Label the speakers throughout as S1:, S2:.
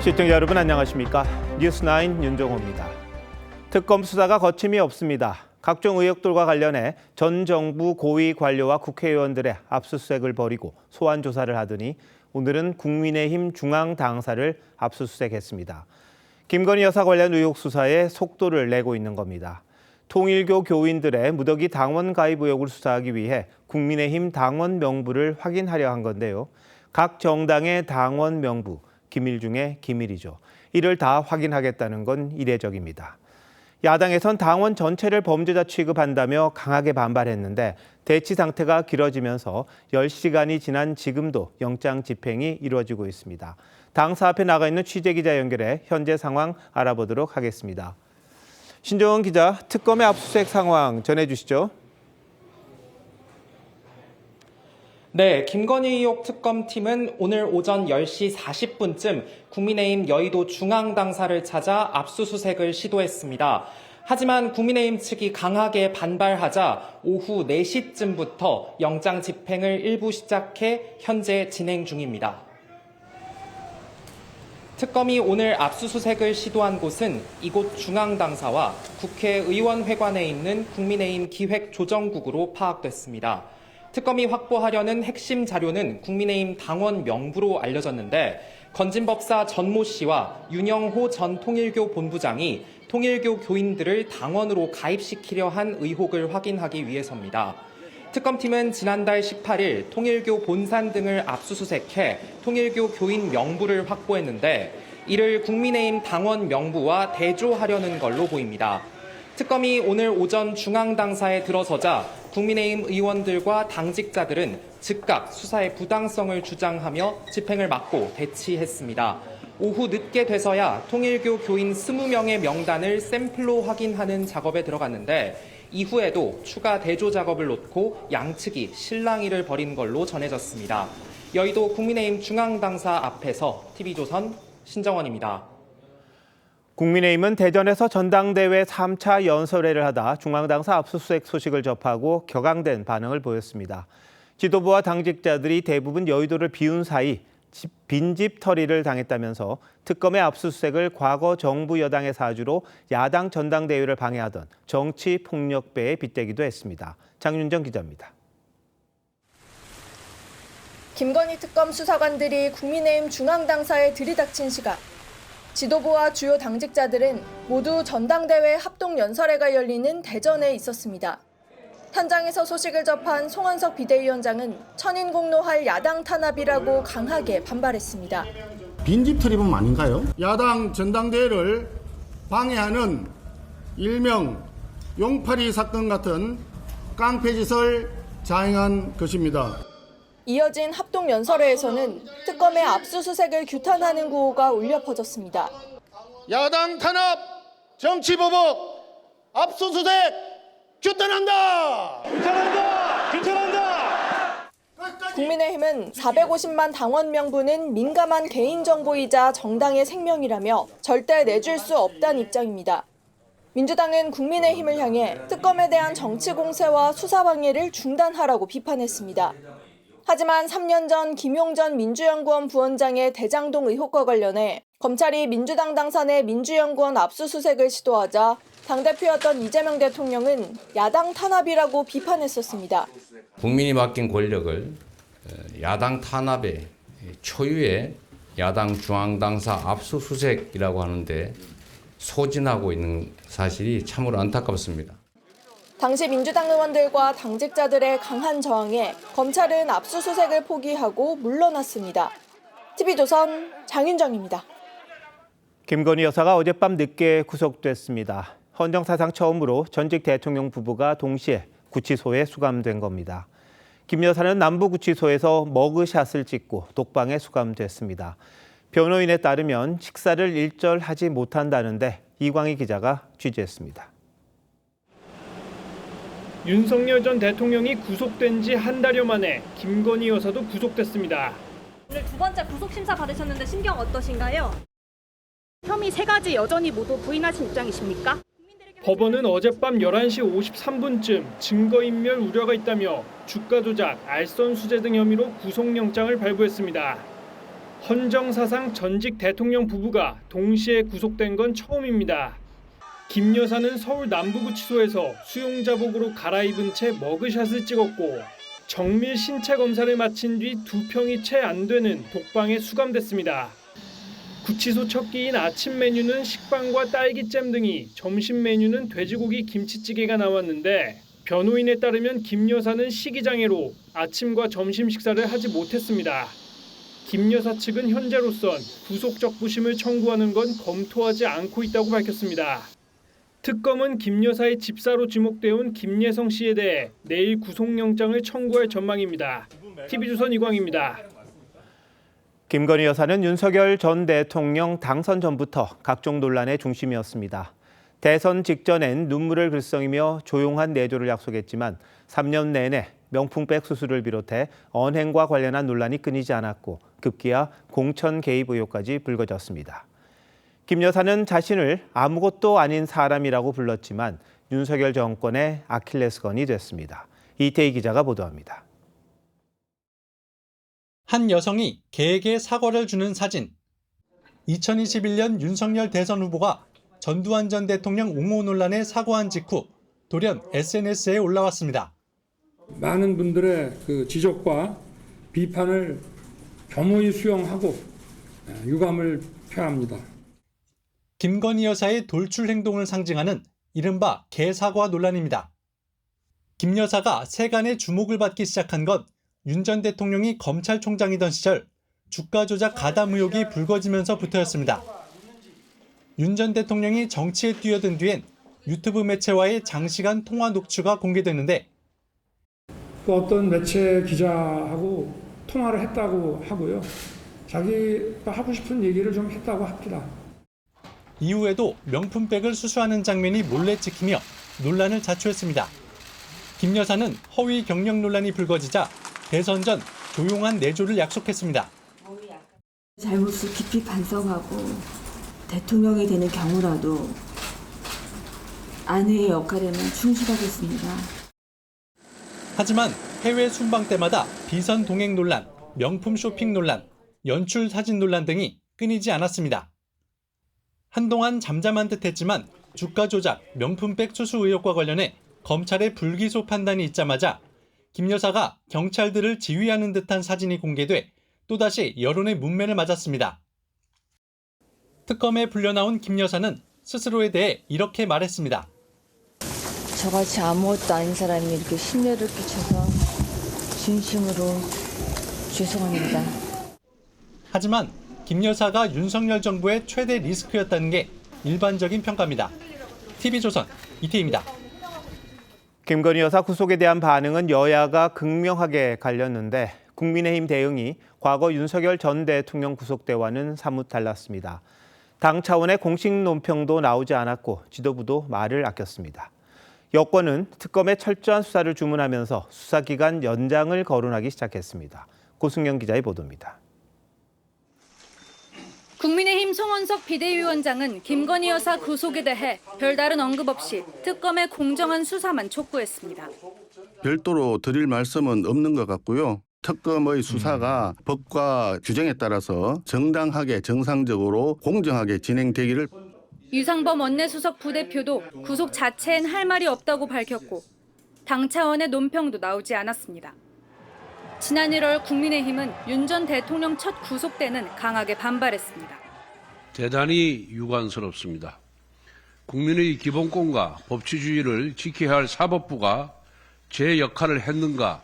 S1: 시청자 여러분 안녕하십니까? 뉴스9 윤종호입니다. 특검 수사가 거침이 없습니다. 각종 의혹들과 관련해 전 정부 고위 관료와 국회의원들의 압수수색을 벌이고 소환 조사를 하더니 오늘은 국민의힘 중앙당사를 압수수색했습니다. 김건희 여사 관련 의혹 수사에 속도를 내고 있는 겁니다. 통일교 교인들의 무더기 당원 가입 의혹을 수사하기 위해 국민의힘 당원 명부를 확인하려 한 건데요. 각 정당의 당원 명부, 기밀 중에 기밀이죠. 이를 다 확인하겠다는 건 이례적입니다. 야당에선 당원 전체를 범죄자 취급한다며 강하게 반발했는데 대치 상태가 길어지면서 10시간이 지난 지금도 영장 집행이 이루어지고 있습니다. 당사 앞에 나가 있는 취재기자 연결해 현재 상황 알아보도록 하겠습니다. 신정원 기자, 특검의 압수수색 상황 전해주시죠.
S2: 네, 김건희 의혹 특검팀은 오늘 오전 10시 40분쯤 국민의힘 여의도 중앙당사를 찾아 압수수색을 시도했습니다. 하지만 국민의힘 측이 강하게 반발하자 오후 4시쯤부터 영장 집행을 일부 시작해 현재 진행 중입니다. 특검이 오늘 압수수색을 시도한 곳은 이곳 중앙당사와 국회의원회관에 있는 국민의힘 기획조정국으로 파악됐습니다. 특검이 확보하려는 핵심 자료는 국민의힘 당원 명부로 알려졌는데 건진법사 전모 씨와 윤영호 전 통일교 본부장이 통일교 교인들을 당원으로 가입시키려 한 의혹을 확인하기 위해서입니다. 특검팀은 지난달 18일 통일교 본산 등을 압수수색해 통일교 교인 명부를 확보했는데 이를 국민의힘 당원 명부와 대조하려는 걸로 보입니다. 특검이 오늘 오전 중앙당사에 들어서자 국민의힘 의원들과 당직자들은 즉각 수사의 부당성을 주장하며 집행을 막고 대치했습니다. 오후 늦게 돼서야 통일교 교인 20명의 명단을 샘플로 확인하는 작업에 들어갔는데 이후에도 추가 대조 작업을 놓고 양측이 실랑이를 벌인 걸로 전해졌습니다. 여의도 국민의힘 중앙당사 앞에서 TV조선 신정원입니다.
S1: 국민의힘은 대전에서 전당대회 3차 연설회를 하다 중앙당사 압수수색 소식을 접하고 격앙된 반응을 보였습니다. 지도부와 당직자들이 대부분 여의도를 비운 사이 빈집 털이를 당했다면서 특검의 압수수색을 과거 정부 여당의 사주로 야당 전당대회를 방해하던 정치 폭력배에 빗대기도 했습니다. 장윤정 기자입니다.
S3: 김건희 특검 수사관들이 국민의힘 중앙당사에 들이닥친 시각. 지도부와 주요 당직자들은 모두 전당대회 합동연설회가 열리는 대전에 있었습니다. 현장에서 소식을 접한 송원석 비대위원장은 천인공노할 야당 탄압이라고 강하게 반발했습니다.
S4: 빈집 털이범 아닌가요? 야당 전당대회를 방해하는 일명 용팔이 사건 같은 깡패짓을 자행한 것입니다.
S3: 이어진 합동연설회에서는 특검의 압수수색을 규탄하는 구호가 울려 퍼졌습니다.
S4: 야당 탄압, 정치보복, 압수수색 규탄한다! 규탄한다! 규탄한다!
S3: 국민의힘은 450만 당원 명부는 민감한 개인정보이자 정당의 생명이라며 절대 내줄 수 없다는 입장입니다. 민주당은 국민의힘을 향해 특검에 대한 정치 공세와 수사 방해를 중단하라고 비판했습니다. 하지만 3년 전 김용전 민주연구원 부원장의 대장동 의혹과 관련해 검찰이 민주당 당사 내 민주연구원 압수수색을 시도하자 당대표였던 이재명 대통령은 야당 탄압이라고 비판했었습니다.
S5: 국민이 맡긴 권력을 야당 탄압의 초유의 야당 중앙당사 압수수색이라고 하는데 소진하고 있는 사실이 참으로 안타깝습니다.
S3: 당시 민주당 의원들과 당직자들의 강한 저항에 검찰은 압수수색을 포기하고 물러났습니다. TV조선 장윤정입니다.
S1: 김건희 여사가 어젯밤 늦게 구속됐습니다. 헌정사상 처음으로 전직 대통령 부부가 동시에 구치소에 수감된 겁니다. 김 여사는 남부구치소에서 머그샷을 찍고 독방에 수감됐습니다. 변호인에 따르면 식사를 일절하지 못한다는데 이광희 기자가 취재했습니다.
S6: 윤석열 전 대통령이 구속된 지 한 달여 만에 김건희 여사도 구속됐습니다.
S7: 오늘 두 번째 구속심사 받으셨는데 심경 어떠신가요?
S8: 혐의 3가지 여전히 모두 부인하신 입장이십니까?
S6: 법원은 어젯밤 11시 53분쯤 증거인멸 우려가 있다며 주가 조작, 알선 수재 등 혐의로 구속영장을 발부했습니다. 헌정사상 전직 대통령 부부가 동시에 구속된 건 처음입니다. 김 여사는 서울 남부구치소에서 수용자복으로 갈아입은 채 머그샷을 찍었고 정밀 신체 검사를 마친 뒤 2평이 채 안 되는 독방에 수감됐습니다. 구치소 첫 끼인 아침 메뉴는 식빵과 딸기잼 등이, 점심 메뉴는 돼지고기 김치찌개가 나왔는데 변호인에 따르면 김 여사는 식이장애로 아침과 점심 식사를 하지 못했습니다. 김 여사 측은 현재로선 구속적부심을 청구하는 건 검토하지 않고 있다고 밝혔습니다. 특검은 김 여사의 집사로 지목되어 온 김예성 씨에 대해 내일 구속영장을 청구할 전망입니다. TV조선 이광입니다.
S1: 김건희 여사는 윤석열 전 대통령 당선 전부터 각종 논란의 중심이었습니다. 대선 직전엔 눈물을 글썽이며 조용한 내조를 약속했지만 3년 내내 명품백 수수를 비롯해 언행과 관련한 논란이 끊이지 않았고 급기야 공천 개입 의혹까지 불거졌습니다. 김 여사는 자신을 아무것도 아닌 사람이라고 불렀지만 윤석열 정권의 아킬레스건이 됐습니다. 이태희 기자가 보도합니다.
S9: 한 여성이 개에게 사과를 주는 사진. 2021년 윤석열 대선 후보가 전두환 전 대통령 옹호 논란에 사과한 직후 돌연 SNS에 올라왔습니다.
S10: 많은 분들의 그 지적과 비판을 겸허히 수용하고 유감을 표합니다.
S9: 김건희 여사의 돌출 행동을 상징하는 이른바 개사과 논란입니다. 김 여사가 세간의 주목을 받기 시작한 건 윤 전 대통령이 검찰총장이던 시절 주가 조작 가담 의혹이 불거지면서부터였습니다. 윤 전 대통령이 정치에 뛰어든 뒤엔 유튜브 매체와의 장시간 통화 녹취가 공개됐는데
S10: 또 어떤 매체 기자하고 통화를 했다고 하고요. 자기가 하고 싶은 얘기를 좀 했다고 합니다.
S9: 이후에도 명품백을 수수하는 장면이 몰래 찍히며 논란을 자초했습니다. 김 여사는 허위 경력 논란이 불거지자 대선 전 조용한 내조를 약속했습니다.
S11: 잘못을 깊이 반성하고 대통령이 되는 경우라도 아내의 역할에만 충실하겠습니다.
S9: 하지만 해외 순방 때마다 비선 동행 논란, 명품 쇼핑 논란, 연출 사진 논란 등이 끊이지 않았습니다. 한동안 잠잠한 듯했지만 주가 조작, 명품백 수수 의혹과 관련해 검찰의 불기소 판단이 있자마자 김 여사가 경찰들을 지휘하는 듯한 사진이 공개돼 또다시 여론의 문매를 맞았습니다. 특검에 불려나온 김 여사는 스스로에 대해 이렇게 말했습니다.
S11: 저같이 아무것도 아닌 사람이 이렇게 심려를 끼쳐서 진심으로 죄송합니다.
S9: 하지만 김 여사가 윤석열 정부의 최대 리스크였다는 게 일반적인 평가입니다. TV조선 이태희입니다.
S1: 김건희 여사 구속에 대한 반응은 여야가 극명하게 갈렸는데 국민의힘 대응이 과거 윤석열 전 대통령 구속 때와는 사뭇 달랐습니다. 당 차원의 공식 논평도 나오지 않았고 지도부도 말을 아꼈습니다. 여권은 특검의 철저한 수사를 주문하면서 수사기간 연장을 거론하기 시작했습니다. 고승영 기자의 보도입니다.
S12: 국민의힘 송원석 비대위원장은 김건희 여사 구속에 대해 별다른 언급 없이 특검의 공정한 수사만 촉구했습니다.
S4: 별도로 드릴 말씀은 없는 것 같고요. 특검의 수사가 법과 규정에 따라서 정당하게 정상적으로 공정하게 진행되기를.
S12: 유상범 원내수석 부대표도 구속 자체엔 할 말이 없다고 밝혔고 당 차원의 논평도 나오지 않았습니다. 지난 1월 국민의힘은 윤 전 대통령 첫 구속 때는 강하게 반발했습니다.
S13: 대단히 유감스럽습니다. 국민의 기본권과 법치주의를 지켜야 할 사법부가 제 역할을 했는가?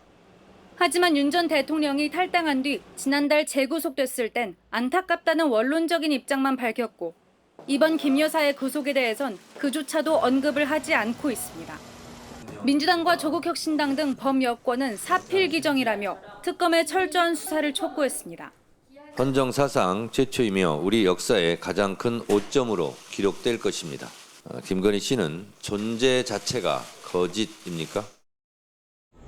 S12: 하지만 윤 전 대통령이 탈당한 뒤 지난달 재구속됐을 땐 안타깝다는 원론적인 입장만 밝혔고 이번 김 여사의 구속에 대해선 그조차도 언급을 하지 않고 있습니다. 민주당과 조국혁신당 등 범여권은 사필기정이라며 특검의 철저한 수사를 촉구했습니다.
S14: 헌정사상 최초이며 우리 역사의 가장 큰 오점으로 기록될 것입니다. 김건희 씨는 존재 자체가 거짓입니까?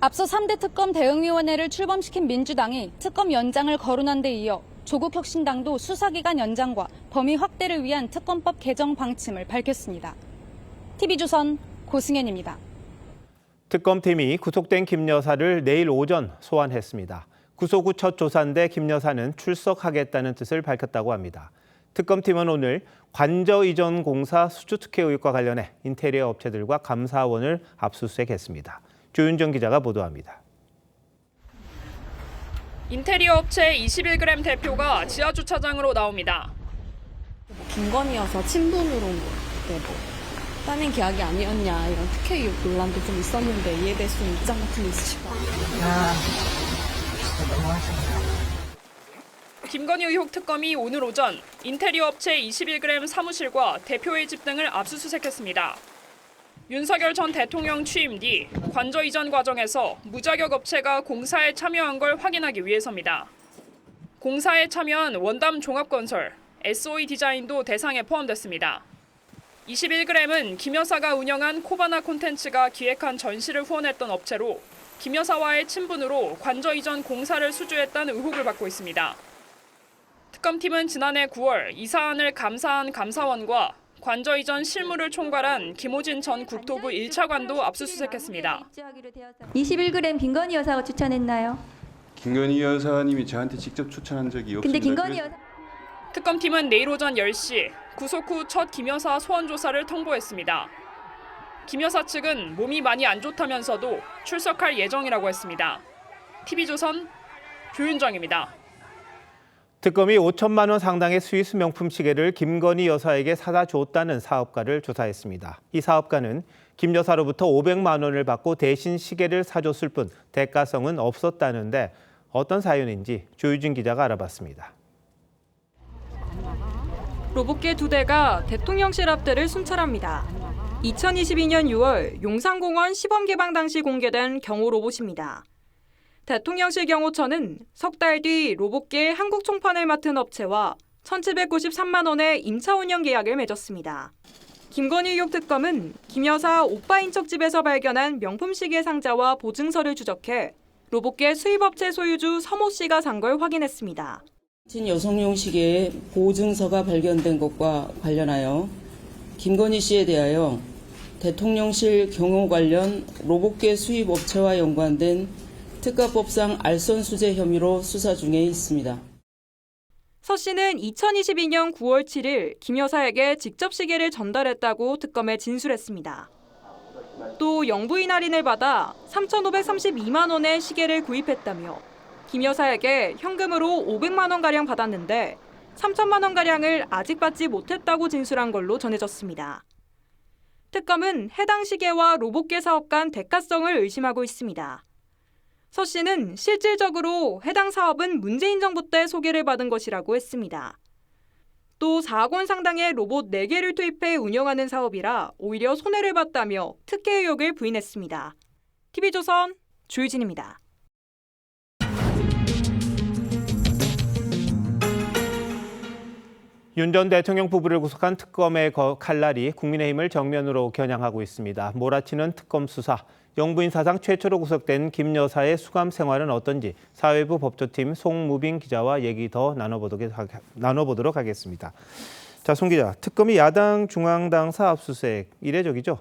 S12: 앞서 3대 특검 대응위원회를 출범시킨 민주당이 특검 연장을 거론한 데 이어 조국혁신당도 수사기간 연장과 범위 확대를 위한 특검법 개정 방침을 밝혔습니다. TV조선 고승현입니다.
S1: 특검팀이 구속된 김 여사를 내일 오전 소환했습니다. 구속 후 첫 조사인데 김 여사는 출석하겠다는 뜻을 밝혔다고 합니다. 특검팀은 오늘 관저 이전 공사 수주 특혜 의혹과 관련해 인테리어 업체들과 감사원을 압수수색했습니다. 조윤정 기자가 보도합니다.
S15: 인테리어 업체 21g 대표가 지하주차장으로 나옵니다.
S16: 김건희 여사 친분으로 따낸 계약이 아니었냐 이런 특혜 의혹 논란도 좀 있었는데 이에 대해서 좀 입장 같은 게 있으실까요?
S15: 진짜 너무하시네요. 김건희 의혹 특검이 오늘 오전 인테리어 업체 21g 사무실과 대표의 집 등을 압수수색했습니다. 윤석열 전 대통령 취임 뒤 관저 이전 과정에서 무자격 업체가 공사에 참여한 걸 확인하기 위해서입니다. 공사에 참여한 원담 종합건설, SOE 디자인도 대상에 포함됐습니다. 21g은 김 여사가 운영한 코바나 콘텐츠가 기획한 전시를 후원했던 업체로 김 여사와의 친분으로 관저 이전 공사를 수주했다는 의혹을 받고 있습니다. 특검팀은 지난해 9월 이 사안을 감사한 감사원과 관저 이전 실무를 총괄한 김호진 전 국토부 1차관도 압수수색했습니다.
S17: 21g 김건희 여사가 추천했나요?
S18: 김건희 여사님이 저한테 직접 추천한 적이 없습니다.
S17: 근데 김건희 여사
S15: 특검팀은 내일 오전 10시 구속 후 첫 김 여사 소환 조사를 통보했습니다. 김 여사 측은 몸이 많이 안 좋다면서도 출석할 예정이라고 했습니다. TV조선 조윤정입니다.
S1: 특검이 5천만 원 상당의 스위스 명품 시계를 김건희 여사에게 사다 줬다는 사업가를 조사했습니다. 이 사업가는 김 여사로부터 500만 원을 받고 대신 시계를 사줬을 뿐 대가성은 없었다는데 어떤 사연인지 조유진 기자가 알아봤습니다.
S19: 로봇계 2대가 대통령실 앞대를 순찰합니다. 2022년 6월 용산공원 시범 개방 당시 공개된 경호 로봇입니다. 대통령실 경호처는 석 달 뒤 로봇계 한국 총판을 맡은 업체와 1,793만 원의 임차 운영 계약을 맺었습니다. 김건희 의혹 특검은 김 여사 오빠 인척집에서 발견한 명품 시계 상자와 보증서를 추적해 로봇계 수입업체 소유주 서모 씨가 산 걸 확인했습니다.
S20: 여성용 시계의 보증서가 발견된 것과 관련하여 김건희 씨에 대하여 대통령실 경호 관련 로봇계 수입업체와 연관된 특가법상 알선수재 혐의로 수사 중에 있습니다.
S19: 서 씨는 2022년 9월 7일 김 여사에게 직접 시계를 전달했다고 특검에 진술했습니다. 또 영부인 할인을 받아 3,532만 원의 시계를 구입했다며 김 여사에게 현금으로 500만 원가량 받았는데 3천만 원가량을 아직 받지 못했다고 진술한 걸로 전해졌습니다. 특검은 해당 시계와 로봇계 사업 간 대가성을 의심하고 있습니다. 서 씨는 실질적으로 해당 사업은 문재인 정부 때 소개를 받은 것이라고 했습니다. 또 4억 원 상당의 로봇 4개를 투입해 운영하는 사업이라 오히려 손해를 봤다며 특혜 의혹을 부인했습니다. TV조선 조유진입니다.
S1: 윤 전 대통령 부부를 구속한 특검의 칼날이 국민의힘을 정면으로 겨냥하고 있습니다. 몰아치는 특검 수사, 영부인 사상 최초로 구속된 김 여사의 수감 생활은 어떤지 사회부 법조팀 송무빈 기자와 얘기 더 나눠보도록 하겠습니다. 자, 송 기자, 특검이 야당 중앙당사 압수수색 이례적이죠?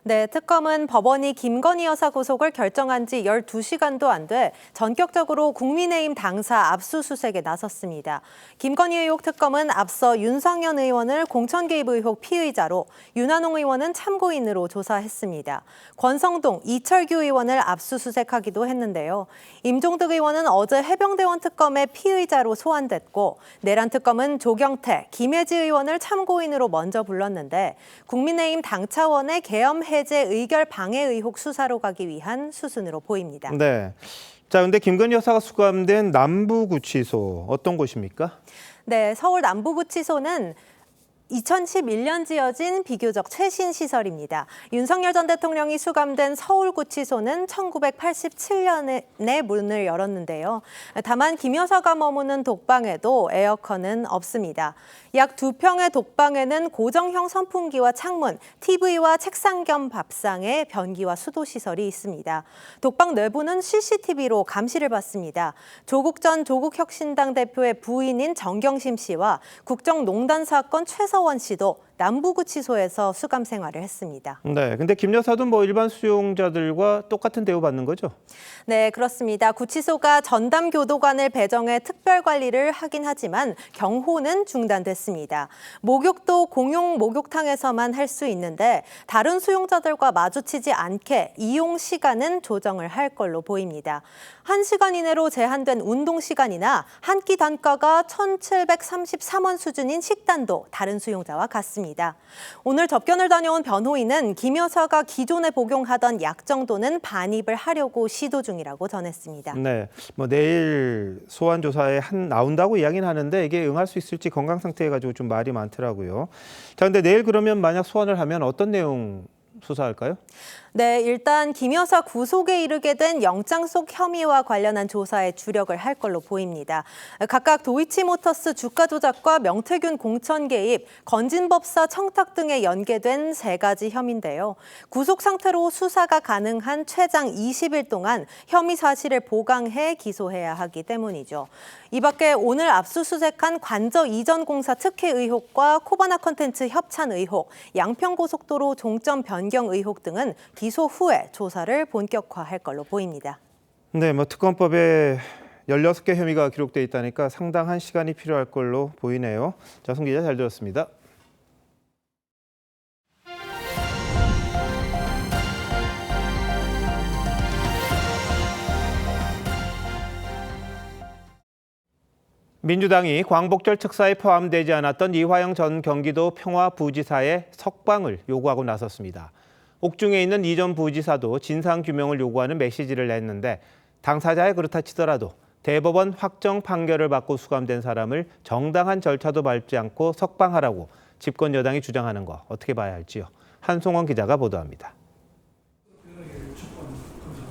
S21: 네, 특검은 법원이 김건희 여사 구속을 결정한 지 12시간도 안 돼 전격적으로 국민의힘 당사 압수수색에 나섰습니다. 김건희 의혹 특검은 앞서 윤석열 의원을 공천 개입 의혹 피의자로, 윤한홍 의원은 참고인으로 조사했습니다. 권성동, 이철규 의원을 압수수색하기도 했는데요. 임종득 의원은 어제 해병대원 특검의 피의자로 소환됐고, 내란 특검은 조경태, 김혜지 의원을 참고인으로 먼저 불렀는데 국민의힘 당 차원의 계엄 해제 의결 방해 의혹 수사로 가기 위한 수순으로 보입니다.
S1: 네. 자, 근데 김건희 여사가 수감된 남부구치소 어떤 곳입니까?
S21: 네, 서울 남부구치소는 2011년 지어진 비교적 최신 시설입니다. 윤석열 전 대통령이 수감된 서울구치소는 1987년에 문을 열었는데요. 다만 김 여사가 머무는 독방에도 에어컨은 없습니다. 약 2평의 독방에는 고정형 선풍기와 창문, TV와 책상 겸 밥상에 변기와 수도시설이 있습니다. 독방 내부는 CCTV로 감시를 받습니다. 조국 전 조국혁신당 대표의 부인인 정경심 씨와 국정농단 사건 최서원 씨도 남부구치소에서 수감 생활을 했습니다.
S1: 네, 근데 김 여사도 뭐 일반 수용자들과 똑같은 대우 받는 거죠?
S21: 네, 그렇습니다. 구치소가 전담 교도관을 배정해 특별 관리를 하긴 하지만 경호는 중단됐습니다. 목욕도 공용 목욕탕에서만 할 수 있는데 다른 수용자들과 마주치지 않게 이용 시간은 조정을 할 걸로 보입니다. 1시간 이내로 제한된 운동 시간이나 한 끼 단가가 1,733원 수준인 식단도 다른 수용자와 같습니다. 오늘 접견을 다녀온 변호인은 김 여사가 기존에 복용하던 약 정도는 반입을 하려고 시도 중이라고 전했습니다.
S1: 네, 뭐 내일 소환 조사에 나온다고 이야기는 하는데 이게 응할 수 있을지 건강 상태에 가지고 좀 말이 많더라고요. 자, 근데 내일 그러면 만약 소환을 하면 어떤 내용 수사할까요?
S21: 네, 일단 김 여사 구속에 이르게 된 영장 속 혐의와 관련한 조사에 주력을 할 걸로 보입니다. 각각 도이치모터스 주가 조작과 명태균 공천 개입, 건진법사 청탁 등에 연계된 3가지 혐의인데요. 구속 상태로 수사가 가능한 최장 20일 동안 혐의 사실을 보강해 기소해야 하기 때문이죠. 이 밖에 오늘 압수수색한 관저 이전 공사 특혜 의혹과 코바나 컨텐츠 협찬 의혹, 양평고속도로 종점 변경 의혹 등은 기소 후에 조사를 본격화할 걸로 보입니다.
S1: 네, 뭐 특검법에 16개 혐의가 기록돼 있다니까 상당한 시간이 필요할 걸로 보이네요. 자, 송 기자 잘 들었습니다. 민주당이 광복절 특사에 포함되지 않았던 이화영 전 경기도 평화부지사의 석방을 요구하고 나섰습니다. 옥중에 있는 이 전 부지사도 진상규명을 요구하는 메시지를 냈는데 당사자야 그렇다 치더라도 대법원 확정 판결을 받고 수감된 사람을 정당한 절차도 밟지 않고 석방하라고 집권 여당이 주장하는 거 어떻게 봐야 할지요. 한송원 기자가 보도합니다.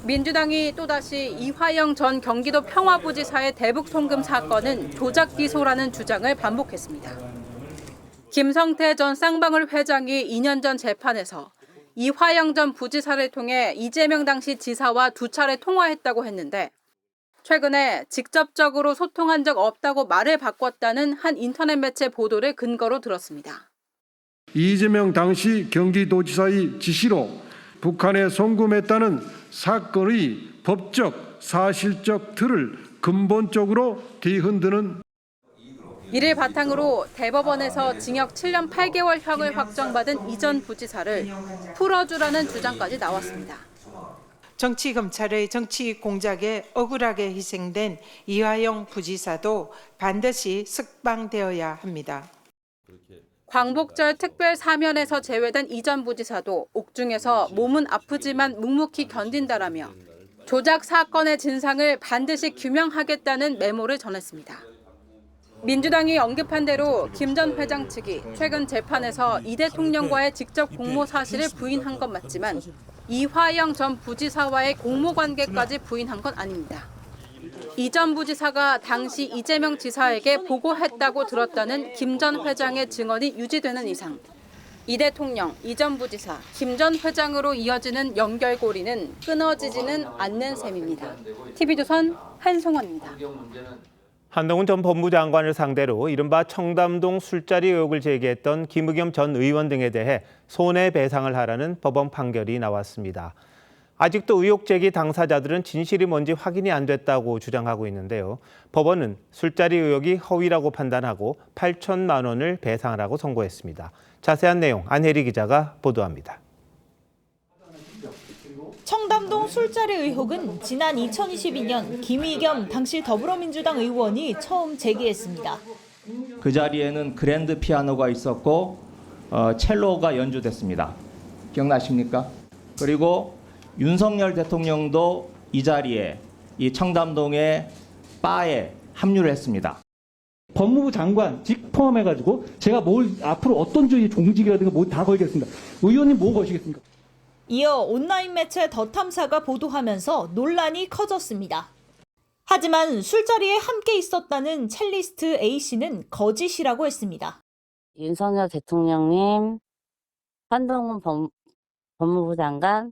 S19: 민주당이 또다시 이화영 전 경기도 평화부지사의 대북 송금 사건은 조작 기소라는 주장을 반복했습니다. 김성태 전 쌍방울 회장이 2년 전 재판에서 이화영 전 부지사를 통해 이재명 당시 지사와 2차례 통화했다고 했는데 최근에 직접적으로 소통한 적 없다고 말을 바꿨다는 한 인터넷 매체 보도를 근거로 들었습니다.
S2: 이재명 당시 경기도지사의 지시로 북한에 송금했다는 사건의 법적, 사실적 틀을 근본적으로 뒤흔드는
S19: 이를 바탕으로 대법원에서 징역 7년 8개월형을 확정받은 이 전 부지사를 풀어주라는 주장까지 나왔습니다.
S22: 정치 검찰의 정치 공작에 억울하게 희생된 이화영 부지사도 반드시 석방되어야 합니다.
S19: 광복절 특별 사면에서 제외된 이 전 부지사도 옥중에서 몸은 아프지만 묵묵히 견딘다라며 조작 사건의 진상을 반드시 규명하겠다는 메모를 전했습니다. 민주당이 언급한 대로 김 전 회장 측이 최근 재판에서 이 대통령과의 직접 공모 사실을 부인한 건 맞지만 이화영 전 부지사와의 공모 관계까지 부인한 건 아닙니다. 이 전 부지사가 당시 이재명 지사에게 보고했다고 들었다는 김 전 회장의 증언이 유지되는 이상 이 대통령, 이 전 부지사, 김 전 회장으로 이어지는 연결고리는 끊어지지는 않는 셈입니다. TV조선 한송원입니다.
S1: 한동훈 전 법무장관을 상대로 이른바 청담동 술자리 의혹을 제기했던 김의겸 전 의원 등에 대해 손해배상을 하라는 법원 판결이 나왔습니다. 아직도 의혹 제기 당사자들은 진실이 뭔지 확인이 안 됐다고 주장하고 있는데요. 법원은 술자리 의혹이 허위라고 판단하고 8천만 원을 배상하라고 선고했습니다. 자세한 내용 안혜리 기자가 보도합니다.
S23: 청담동 술자리 의혹은 지난 2022년 김의겸 당시 더불어민주당 의원이 처음 제기했습니다.
S24: 그 자리에는 그랜드 피아노가 있었고 첼로가 연주됐습니다. 기억나십니까? 그리고 윤석열 대통령도 이 자리에 이 청담동의 바에 합류를 했습니다.
S25: 법무부 장관 직 포함해가지고 제가 뭘 앞으로 어떤 주의 종직이라든가 뭐 다 걸겠습니다. 의원님 뭐 거시겠습니까?
S23: 이어 온라인 매체 더 탐사가 보도하면서 논란이 커졌습니다. 하지만 술자리에 함께 있었다는 첼리스트 A씨는 거짓이라고 했습니다.
S26: 윤석열 대통령님, 한동훈 법무부 장관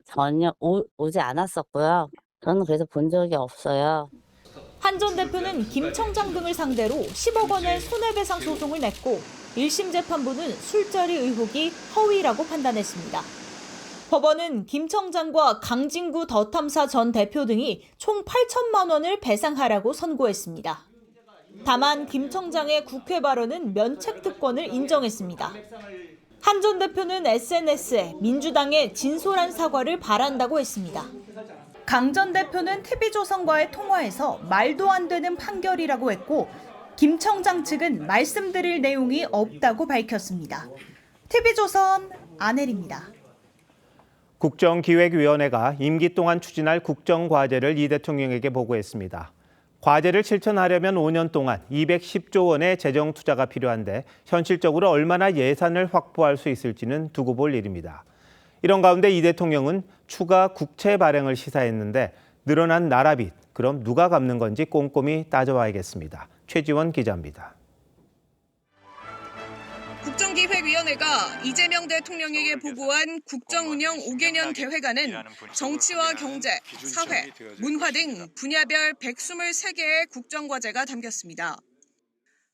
S26: 전혀 오지 않았었고요. 저는 그래서 본 적이 없어요.
S23: 한 전 대표는 김 청장 등을 상대로 10억 원의 손해배상 소송을 냈고 1심 재판부는 술자리 의혹이 허위라고 판단했습니다. 법원은 김 청장과 강진구 더 탐사 전 대표 등이 총 8천만 원을 배상하라고 선고했습니다. 다만 김 청장의 국회 발언은 면책 특권을 인정했습니다. 한 전 대표는 SNS에 민주당의 진솔한 사과를 바란다고 했습니다. 강 전 대표는 TV조선과의 통화에서 말도 안 되는 판결이라고 했고 김 청장 측은 말씀드릴 내용이 없다고 밝혔습니다. TV조선 안혜리입니다.
S1: 국정기획위원회가 임기 동안 추진할 국정과제를 이 대통령에게 보고했습니다. 과제를 실천하려면 5년 동안 210조 원의 재정 투자가 필요한데 현실적으로 얼마나 예산을 확보할 수 있을지는 두고 볼 일입니다. 이런 가운데 이 대통령은 추가 국채 발행을 시사했는데 늘어난 나라빚, 그럼 누가 갚는 건지 꼼꼼히 따져봐야겠습니다. 최지원 기자입니다.
S3: 국정기획위원회가 이재명 대통령에게 보고한 국정운영 5개년 계획안은 정치와 경제, 사회, 문화 등 분야별 123개의 국정과제가 담겼습니다.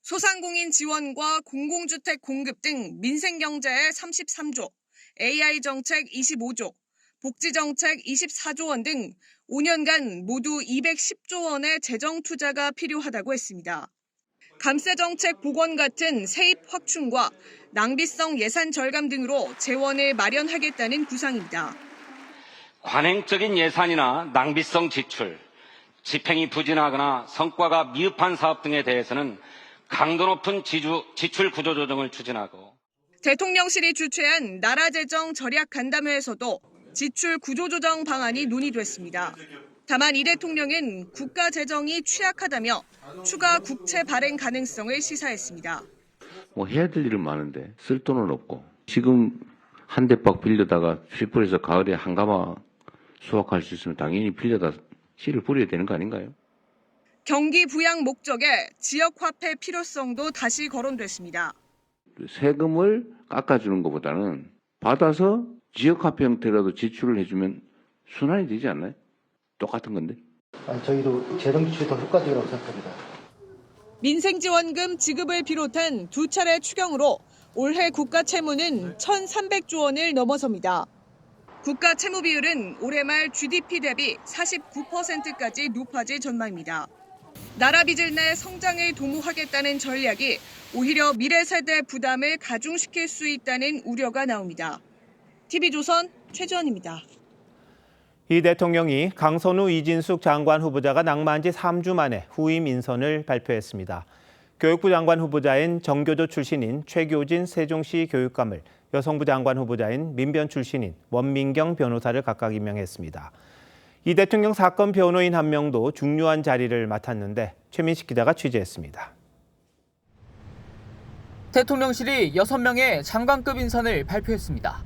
S3: 소상공인 지원과 공공주택 공급 등 민생경제에 33조, AI 정책 25조, 복지정책 24조 원 등 5년간 모두 210조 원의 재정 투자가 필요하다고 했습니다. 감세정책 복원 같은 세입 확충과 낭비성 예산 절감 등으로 재원을 마련하겠다는 구상입니다.
S5: 관행적인 예산이나 낭비성 지출, 집행이 부진하거나 성과가 미흡한 사업 등에 대해서는 강도 높은 지출 구조 조정을 추진하고
S3: 대통령실이 주최한 나라재정 절약 간담회에서도 지출 구조 조정 방안이 논의됐습니다. 다만 이 대통령은 국가 재정이 취약하다며 추가 국채 발행 가능성을 시사했습니다.
S6: 해야 될 일은 많은데 쓸 돈은 없고 지금 한 대박 빌려다가 쇳불에서 가을에 한가마 수확할 수 있으면 당연히 빌려다 씨를 뿌려야 되는 거 아닌가요?
S3: 경기 부양 목적에 지역화폐 필요성도 다시 거론됐습니다.
S6: 세금을 깎아주는 것보다는 받아서 지역화폐 형태라도 지출을 해주면 순환이 되지 않나요? 똑같은 건데.
S7: 저희도 재정 지출이 더 효과적이라고 생각합니다.
S3: 민생지원금 지급을 비롯한 두 차례 추경으로 올해 국가 채무는 1,300조 원을 넘어섭니다. 국가 채무 비율은 올해 말 GDP 대비 49%까지 높아질 전망입니다. 나라 빚을 내 성장을 도모하겠다는 전략이 오히려 미래 세대 부담을 가중시킬 수 있다는 우려가 나옵니다. TV조선 최지원입니다.
S1: 이 대통령이 강선우, 이진숙 장관 후보자가 낙마한 지 3주 만에 후임 인선을 발표했습니다. 교육부 장관 후보자인 정교조 출신인 최교진 세종시 교육감을, 여성부 장관 후보자인 민변 출신인 원민경 변호사를 각각 임명했습니다. 이 대통령 사건 변호인 한 명도 중요한 자리를 맡았는데 최민식 기자가 취재했습니다.
S8: 대통령실이 6명의 장관급 인선을 발표했습니다.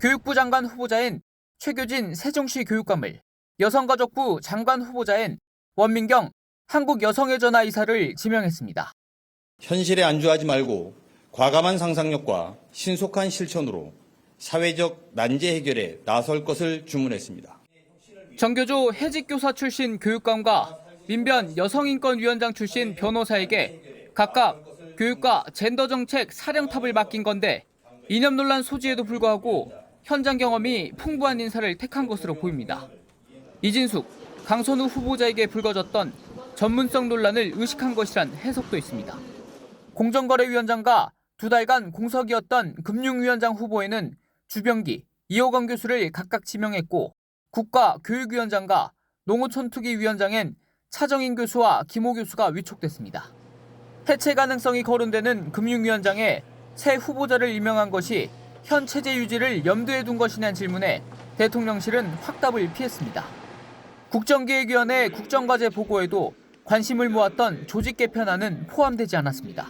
S8: 교육부 장관 후보자인 최교진 세종시 교육감을, 여성가족부 장관 후보자인 원민경 한국여성의전화 이사를 지명했습니다.
S10: 현실에 안주하지 말고 과감한 상상력과 신속한 실천으로 사회적 난제 해결에 나설 것을 주문했습니다.
S8: 정교조 해직교사 출신 교육감과 민변 여성인권위원장 출신 변호사에게 각각 교육과 젠더정책 사령탑을 맡긴 건데 이념 논란 소지에도 불구하고 현장 경험이 풍부한 인사를 택한 것으로 보입니다. 이진숙, 강선우 후보자에게 불거졌던 전문성 논란을 의식한 것이란 해석도 있습니다. 공정거래위원장과 2달간 공석이었던 금융위원장 후보에는 주병기, 이호건 교수를 각각 지명했고 국가교육위원장과 농어촌투기위원장엔 차정인 교수와 김호 교수가 위촉됐습니다. 해체 가능성이 거론되는 금융위원장에 새 후보자를 임명한 것이 현 체제 유지를 염두에 둔 것이냐는 질문에 대통령실은 확답을 피했습니다. 국정기획위원회 국정과제 보고에도 관심을 모았던 조직 개편안은 포함되지 않았습니다.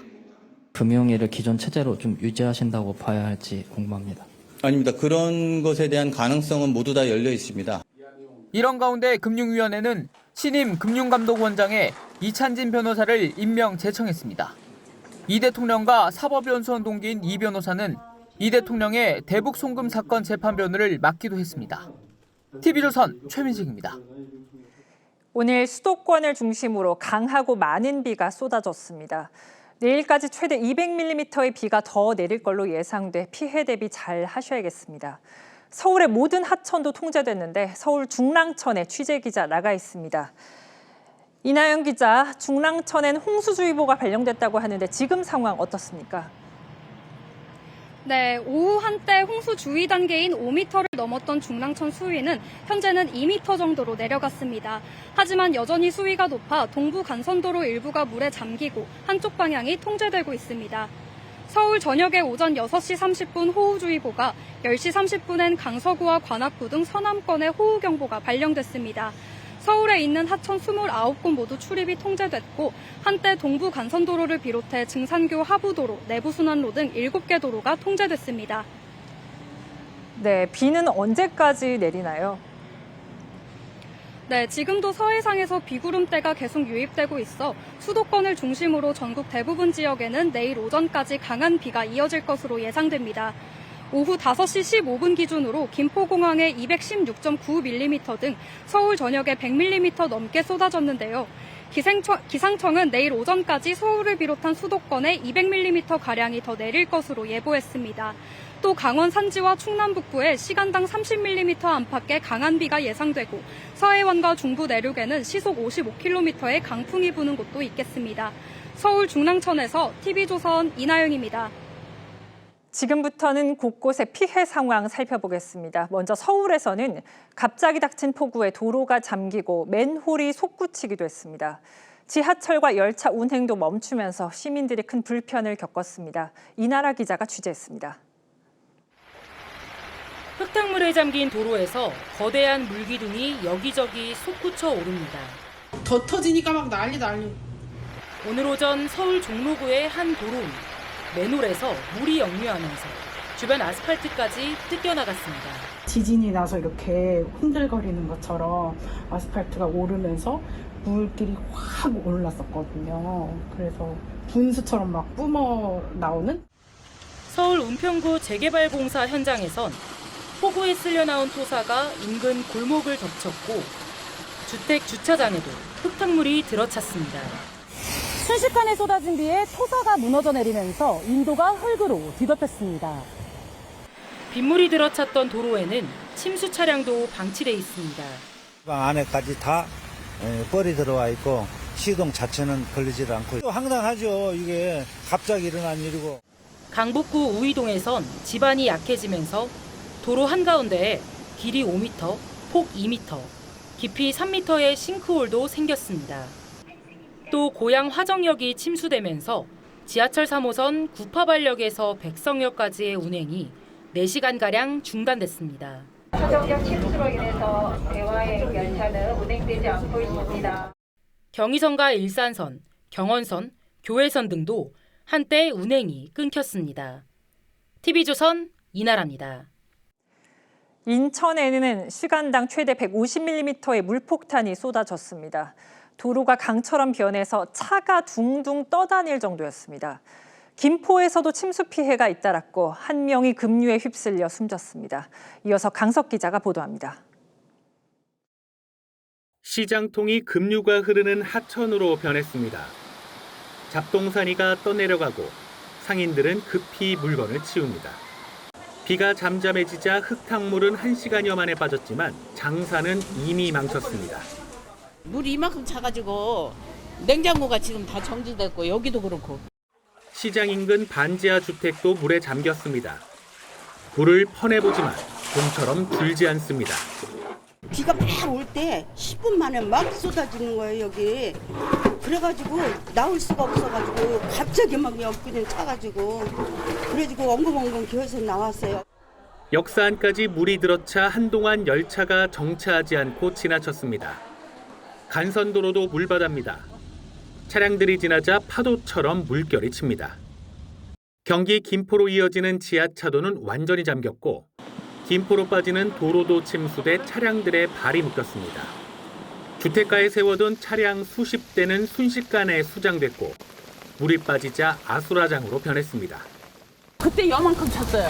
S27: 금융위를 기존 체제로 좀 유지하신다고 봐야 할지 궁금합니다.
S10: 아닙니다. 그런 것에 대한 가능성은 모두 다 열려 있습니다.
S8: 이런 가운데 금융위원회는 신임 금융감독원장에 이찬진 변호사를 임명 제청했습니다. 이 대통령과 사법연수원 동기인 이 변호사는 이 대통령의 대북 송금 사건 재판변호를 맡기도 했습니다. TV조선 최민식입니다.
S28: 오늘 수도권을 중심으로 강하고 많은 비가 쏟아졌습니다.
S4: 내일까지 최대 200mm의 비가 더 내릴 걸로 예상돼 피해 대비 잘 하셔야겠습니다. 서울의 모든 하천도 통제됐는데 서울 중랑천에 취재기자 나가 있습니다. 이나영 기자, 중랑천엔 홍수주의보가 발령됐다고 하는데 지금 상황 어떻습니까?
S9: 네, 오후 한때 홍수 주의 단계인 5m를 넘었던 중랑천 수위는 현재는 2m 정도로 내려갔습니다. 하지만 여전히 수위가 높아 동부 간선도로 일부가 물에 잠기고 한쪽 방향이 통제되고 있습니다. 서울 전역에 오전 6시 30분 호우주의보가 10시 30분엔 강서구와 관악구 등 서남권에 호우경보가 발령됐습니다. 서울에 있는 하천 29곳 모두 출입이 통제됐고 한때 동부 간선도로를 비롯해 증산교 하부도로, 내부순환로 등 7개 도로가 통제됐습니다.
S4: 네, 비는 언제까지 내리나요?
S9: 네, 지금도 서해상에서 비구름대가 계속 유입되고 있어 수도권을 중심으로 전국 대부분 지역에는 내일 오전까지 강한 비가 이어질 것으로 예상됩니다. 오후 5시 15분 기준으로 김포공항에 216.9mm 등 서울 전역에 100mm 넘게 쏟아졌는데요. 기상청은 내일 오전까지 서울을 비롯한 수도권에 200mm가량이 더 내릴 것으로 예보했습니다. 또 강원 산지와 충남 북부에 시간당 30mm 안팎의 강한 비가 예상되고 서해안과 중부 내륙에는 시속 55km의 강풍이 부는 곳도 있겠습니다. 서울 중랑천에서 TV조선 이나영입니다.
S4: 지금부터는 곳곳의 피해 상황 살펴보겠습니다. 먼저 서울에서는 갑자기 닥친 폭우에 도로가 잠기고 맨홀이 솟구치기도 했습니다. 지하철과 열차 운행도 멈추면서 시민들이 큰 불편을 겪었습니다. 이나라 기자가 취재했습니다.
S11: 흙탕물에 잠긴 도로에서 거대한 물기둥이 여기저기 솟구쳐 오릅니다.
S12: 더 터지니까 막 난리.
S11: 오늘 오전 서울 종로구의 한 도로 위 맨홀에서 물이 역류하면서 주변 아스팔트까지 뜯겨나갔습니다.
S12: 지진이 나서 이렇게 흔들거리는 것처럼 아스팔트가 오르면서 물길이 확 올랐었거든요. 그래서 분수처럼 막 뿜어 나오는?
S11: 서울 은평구 재개발공사 현장에선 폭우에 쓸려 나온 토사가 인근 골목을 덮쳤고 주택 주차장에도 흙탕물이 들어찼습니다.
S13: 순식간에 쏟아진 비에 토사가 무너져 내리면서 인도가 흙으로 뒤덮였습니다.
S11: 빗물이 들어찼던 도로에는 침수 차량도 방치돼 있습니다.
S14: 안에까지 다 뻘이 들어와 있고 시동 자체는 걸리질 않고 황당하죠. 이게 갑자기 일어난 일이고.
S11: 강북구 우이동에선 지반이 약해지면서 도로 한가운데에 길이 5m, 폭 2m, 깊이 3m의 싱크홀도 생겼습니다. 또 고양 화정역이 침수되면서 지하철 3호선 구파발역에서 백성역까지의 운행이 4시간가량 중단됐습니다.
S16: 화정역 침수로 인해서 대화의 열차는 운행되지 않고 있습니다.
S11: 경의선과 일산선, 경원선, 교회선 등도 한때 운행이 끊겼습니다. TV조선 이나라입니다.
S4: 인천에는 시간당 최대 150mm의 물폭탄이 쏟아졌습니다. 도로가 강처럼 변해서 차가 둥둥 떠다닐 정도였습니다. 김포에서도 침수 피해가 잇따랐고 한 명이 급류에 휩쓸려 숨졌습니다. 이어서 강석 기자가 보도합니다.
S28: 시장통이 급류가 흐르는 하천으로 변했습니다. 잡동사니가 떠내려가고 상인들은 급히 물건을 치웁니다. 비가 잠잠해지자 흙탕물은 1시간여 만에 빠졌지만 장사는 이미 망쳤습니다.
S29: 물이 이만큼 차가지고 냉장고가 지금 다 정지됐고 여기도 그렇고.
S28: 시장 인근 반지하 주택도 물에 잠겼습니다. 불을 퍼내보지만 좀처럼 줄지 않습니다.
S30: 비가 막 올 때 10분 만에 막 쏟아지는 거예요, 여기. 그래가지고 나올 수가 없어가지고 갑자기 막 그냥 차가지고 그래가지고 엉금엉금 기어서 나왔어요.
S28: 역사 안까지 물이 들어차 한동안 열차가 정차하지 않고 지나쳤습니다. 간선도로도 물바다입니다. 차량들이 지나자 파도처럼 물결이 칩니다. 경기 김포로 이어지는 지하차도는 완전히 잠겼고 김포로 빠지는 도로도 침수돼 차량들의 발이 묶였습니다. 주택가에 세워둔 차량 수십 대는 순식간에 수장됐고 물이 빠지자 아수라장으로 변했습니다.
S29: 그때 요만큼 찼어요.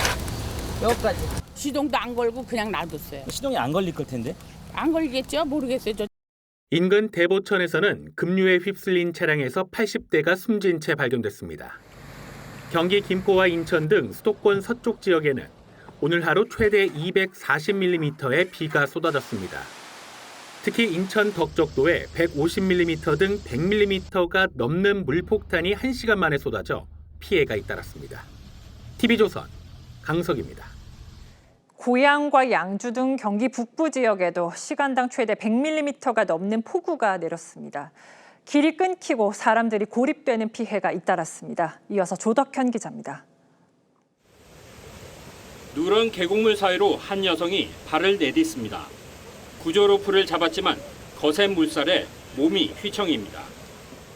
S29: 여기까지. 시동도 안 걸고 그냥 놔뒀어요.
S31: 시동이 안 걸릴 걸 텐데?
S29: 안 걸리겠죠? 모르겠어요.
S28: 인근 대보천에서는 급류에 휩쓸린 차량에서 80대가 숨진 채 발견됐습니다. 경기 김포와 인천 등 수도권 서쪽 지역에는 오늘 하루 최대 240mm의 비가 쏟아졌습니다. 특히 인천 덕적도에 150mm 등 100mm가 넘는 물폭탄이 1시간 만에 쏟아져 피해가 잇따랐습니다. TV조선 강석입니다.
S4: 고양과 양주 등 경기 북부 지역에도 시간당 최대 100mm가 넘는 폭우가 내렸습니다. 길이 끊기고 사람들이 고립되는 피해가 잇따랐습니다. 이어서 조덕현 기자입니다.
S2: 누런 계곡물 사이로 한 여성이 발을 내딛습니다. 구조 로프를 잡았지만 거센 물살에 몸이 휘청입니다.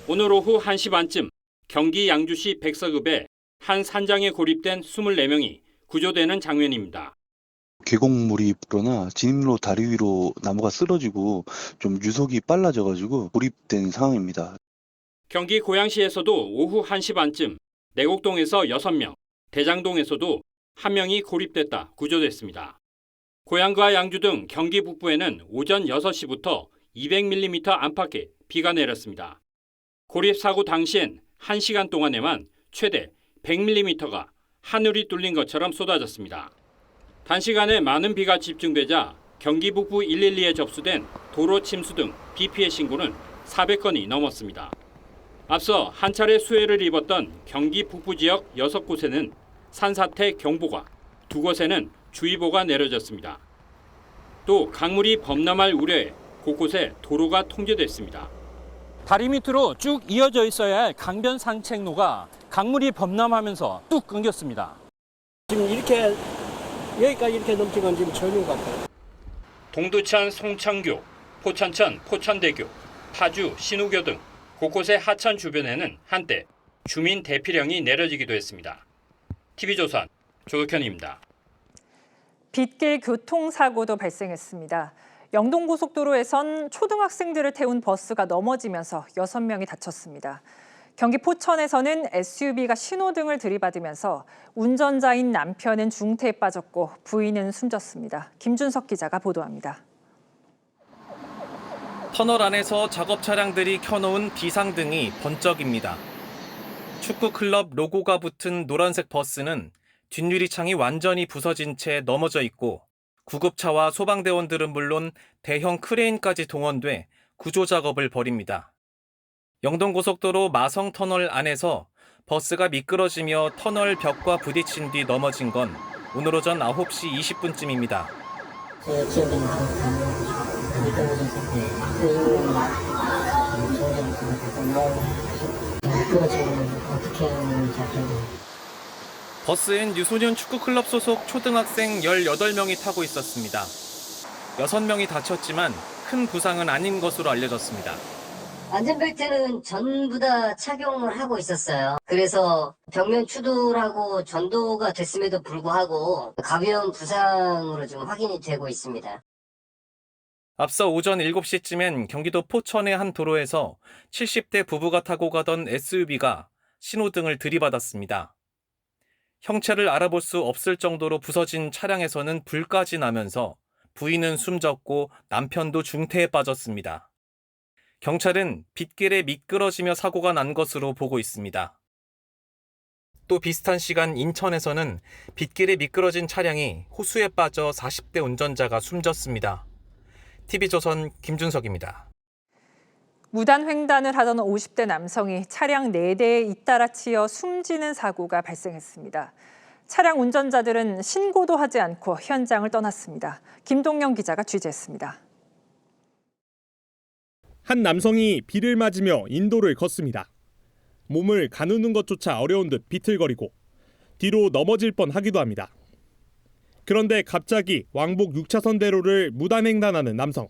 S2: 오늘 오후 1시 반쯤 경기 양주시 백서급에 한 산장에 고립된 24명이 구조되는 장면입니다.
S15: 계곡물이 불어나 진입로 다리 위로 나무가 쓰러지고 좀 유속이 빨라져가지고 고립된 상황입니다.
S2: 경기 고양시에서도 오후 1시 반쯤 내곡동에서 6명, 대장동에서도 1명이 고립됐다 구조됐습니다. 고양과 양주 등 경기 북부에는 오전 6시부터 200mm 안팎의 비가 내렸습니다. 고립 사고 당시엔 1시간 동안에만 최대 100mm가 하늘이 뚫린 것처럼 쏟아졌습니다. 단시간에 많은 비가 집중되자 경기 북부 112에 접수된 도로 침수 등 비 피해 신고는 400건이 넘었습니다. 앞서 한 차례 수해를 입었던 경기 북부 지역 6곳에는 산사태 경보가, 2곳에는 주의보가 내려졌습니다. 또 강물이 범람할 우려에 곳곳에 도로가 통제됐습니다.
S17: 다리 밑으로 쭉 이어져 있어야 할 강변 산책로가 강물이 범람하면서 뚝 끊겼습니다.
S18: 지금 이렇게 여기까지 이렇게 넘친 건 지금 처음인 것 같아요.
S2: 동두천 송천교, 포천천 포천대교, 파주 신우교 등 곳곳의 하천 주변에는 한때 주민 대피령이 내려지기도 했습니다. TV조선 조덕현입니다.
S4: 빗길 교통사고도 발생했습니다. 영동고속도로에선 초등학생들을 태운 버스가 넘어지면서 6명이 다쳤습니다. 경기 포천에서는 SUV가 신호등을 들이받으면서 운전자인 남편은 중태에 빠졌고 부인은 숨졌습니다. 김준석 기자가 보도합니다.
S19: 터널 안에서 작업 차량들이 켜놓은 비상등이 번쩍입니다. 축구클럽 로고가 붙은 노란색 버스는 뒷유리창이 완전히 부서진 채 넘어져 있고 구급차와 소방대원들은 물론 대형 크레인까지 동원돼 구조 작업을 벌입니다. 영동고속도로 마성터널 안에서 버스가 미끄러지며 터널 벽과 부딪힌 뒤 넘어진 건 오늘 오전 9시 20분쯤입니다. 버스엔 유소년 축구클럽 소속 초등학생 18명이 타고 있었습니다. 6명이 다쳤지만 큰 부상은 아닌 것으로 알려졌습니다.
S20: 안전벨트는 전부 다 착용을 하고 있었어요. 그래서 벽면 추돌하고 전도가 됐음에도 불구하고 가벼운 부상으로 좀 확인이 되고 있습니다.
S19: 앞서 오전 7시쯤엔 경기도 포천의 한 도로에서 70대 부부가 타고 가던 SUV가 신호등을 들이받았습니다. 형체를 알아볼 수 없을 정도로 부서진 차량에서는 불까지 나면서 부인은 숨졌고 남편도 중태에 빠졌습니다. 경찰은 빗길에 미끄러지며 사고가 난 것으로 보고 있습니다. 또 비슷한 시간 인천에서는 빗길에 미끄러진 차량이 호수에 빠져 40대 운전자가 숨졌습니다. TV조선 김준석입니다.
S4: 무단횡단을 하던 50대 남성이 차량 4대에 잇따라 치여 숨지는 사고가 발생했습니다. 차량 운전자들은 신고도 하지 않고 현장을 떠났습니다. 김동영 기자가 취재했습니다.
S21: 한 남성이 비를 맞으며 인도를 걷습니다. 몸을 가누는 것조차 어려운 듯 비틀거리고 뒤로 넘어질 뻔하기도 합니다. 그런데 갑자기 왕복 6차선 대로를 무단횡단하는 남성.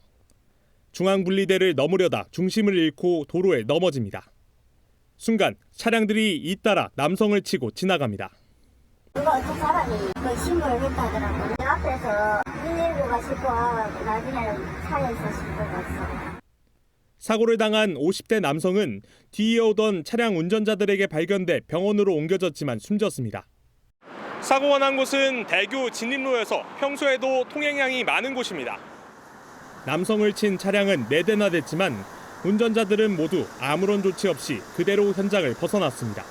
S21: 중앙분리대를 넘으려다 중심을 잃고 도로에 넘어집니다. 순간 차량들이 잇따라 남성을 치고 지나갑니다.
S22: 누가 어떤 사람이 그 신고를 했다더라고요. 앞에서 119가 싣고 나중에는 차에서 싣고 갔어.
S21: 사고를 당한 50대 남성은 뒤에 오던 차량 운전자들에게 발견돼 병원으로 옮겨졌지만 숨졌습니다. 사고가 난 곳은 대교 진입로여서 평소에도 통행량이 많은 곳입니다. 남성을 친 차량은 4대나 됐지만 운전자들은 모두 아무런 조치 없이 그대로 현장을 벗어났습니다.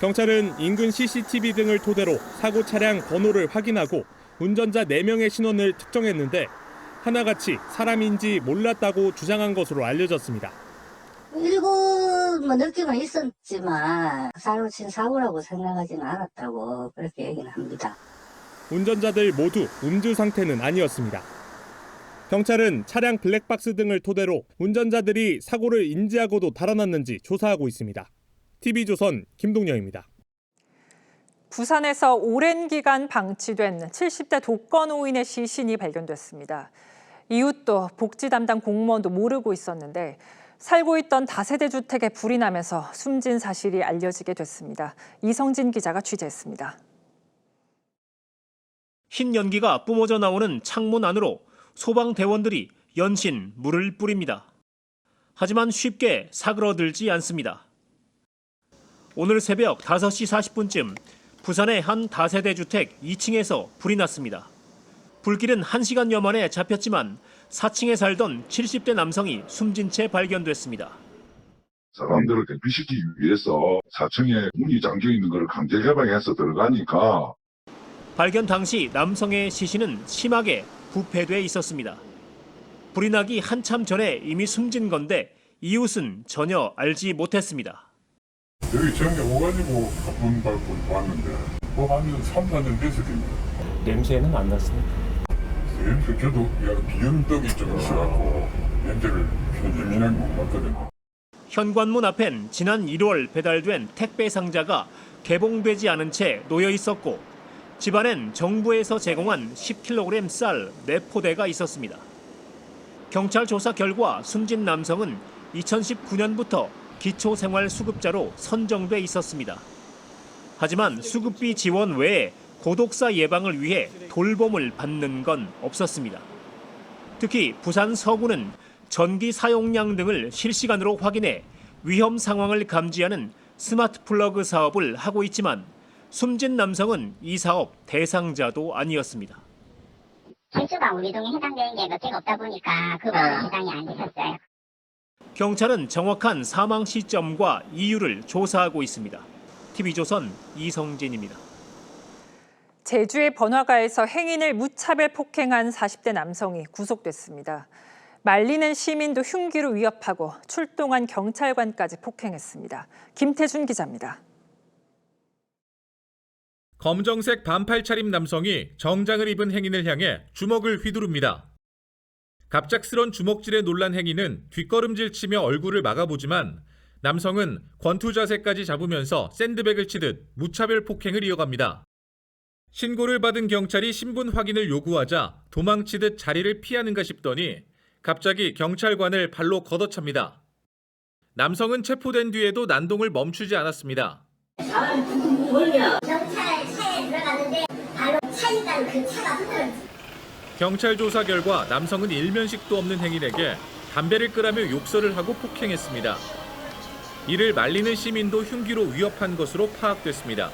S21: 경찰은 인근 CCTV 등을 토대로 사고 차량 번호를 확인하고 운전자 4명의 신원을 특정했는데 하나같이 사람인지 몰랐다고 주장한 것으로 알려졌습니다.
S20: 일부 느낌은 있었지만 사고 친 사고라고 생각하지는 않았다고 그렇게 얘기는 합니다.
S21: 운전자들 모두 음주 상태는 아니었습니다. 경찰은 차량 블랙박스 등을 토대로 운전자들이 사고를 인지하고도 달아났는지 조사하고 있습니다. TV조선 김동영입니다.
S4: 부산에서 오랜 기간 방치된 70대 독거노인의 시신이 발견됐습니다. 이웃도 복지 담당 공무원도 모르고 있었는데 살고 있던 다세대 주택에 불이 나면서 숨진 사실이 알려지게 됐습니다. 이성진 기자가 취재했습니다.
S1: 흰 연기가 뿜어져 나오는 창문 안으로 소방대원들이 연신 물을 뿌립니다. 하지만 쉽게 사그러들지 않습니다. 오늘 새벽 5시 40분쯤 부산의 한 다세대 주택 2층에서 불이 났습니다. 불길은 1시간여 만에 잡혔지만 4층에 살던 70대 남성이 숨진 채 발견됐습니다.
S3: 사람들을 대피시키기 위해서 4층에 문이 잠겨 있는 것을 강제 개방해서 들어가니까
S1: 발견 당시 남성의 시신은 심하게 부패돼 있었습니다. 불이 나기 한참 전에 이미 숨진 건데 이웃은 전혀 알지 못했습니다.
S3: 여기 전에 오가지고 가쁜 밟고 왔는데 한 3, 4년 됐을 겁니다.
S5: 냄새는 안 났습니까?
S3: 냄새 저도 비염떡이 좀 있어갖고 냄새를 예민하게 못 맡거든요.
S1: 현관문 앞엔 지난 1월 배달된 택배 상자가 개봉되지 않은 채 놓여 있었고 집안엔 정부에서 제공한 10kg 쌀 4포대가 있었습니다. 경찰 조사 결과 숨진 남성은 2019년부터 기초생활수급자로 선정돼 있었습니다. 하지만 수급비 지원 외에 고독사 예방을 위해 돌봄을 받는 건 없었습니다. 특히 부산 서구는 전기 사용량 등을 실시간으로 확인해 위험 상황을 감지하는 스마트 플러그 사업을 하고 있지만 숨진 남성은 이 사업 대상자도 아니었습니다.
S22: 철수가 우리 동에 해당되는 게 몇 개가 없다 보니까 그 부분은 해당이 안 됐었어요.
S1: 경찰은 정확한 사망 시점과 이유를 조사하고 있습니다. TV조선 이성진입니다.
S4: 제주의 번화가에서 행인을 무차별 폭행한 40대 남성이 구속됐습니다. 말리는 시민도 흉기로 위협하고 출동한 경찰관까지 폭행했습니다. 김태준 기자입니다.
S28: 검정색 반팔 차림 남성이 정장을 입은 행인을 향해 주먹을 휘두릅니다. 갑작스런 주먹질에 놀란 행인은 뒷걸음질 치며 얼굴을 막아보지만 남성은 권투 자세까지 잡으면서 샌드백을 치듯 무차별 폭행을 이어갑니다. 신고를 받은 경찰이 신분 확인을 요구하자 도망치듯 자리를 피하는가 싶더니 갑자기 경찰관을 발로 걷어찹니다. 남성은 체포된 뒤에도 난동을 멈추지 않았습니다.
S22: 경찰 차에 들어갔는데 바로 차니까 그 차가 흔들었지.
S28: 경찰 조사 결과 남성은 일면식도 없는 행인에게 담배를 끄라며 욕설을 하고 폭행했습니다. 이를 말리는 시민도 흉기로 위협한 것으로 파악됐습니다.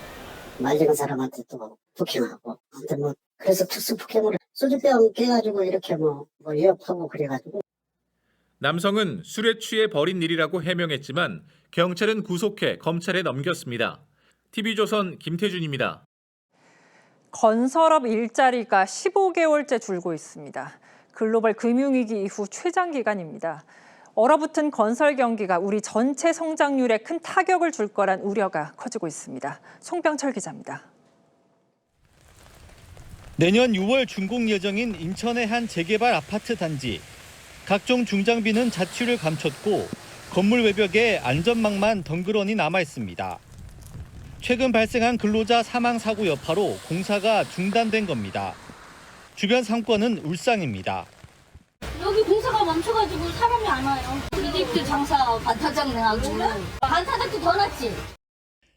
S22: 말리는 사람한테 또 폭행하고 아무튼 그래서 특수 폭행으로 소주병 깨가지고 이렇게 위협하고 그래가지고.
S28: 남성은 술에 취해 벌인 일이라고 해명했지만 경찰은 구속해 검찰에 넘겼습니다. TV조선 김태준입니다.
S4: 건설업 일자리가 15개월째 줄고 있습니다. 글로벌 금융위기 이후 최장기간입니다. 얼어붙은 건설 경기가 우리 전체 성장률에 큰 타격을 줄 거란 우려가 커지고 있습니다. 송병철 기자입니다.
S6: 내년 6월 준공 예정인 인천의 한 재개발 아파트 단지. 각종 중장비는 자취를 감췄고 건물 외벽에 안전망만 덩그러니 남아 있습니다. 최근 발생한 근로자 사망 사고 여파로 공사가 중단된 겁니다. 주변 상권은 울상입니다.
S22: 여기 공사가 멈춰가지고 사람이 안 와요. 이집트 장사 반타작능하고 반타작도 더 낫지.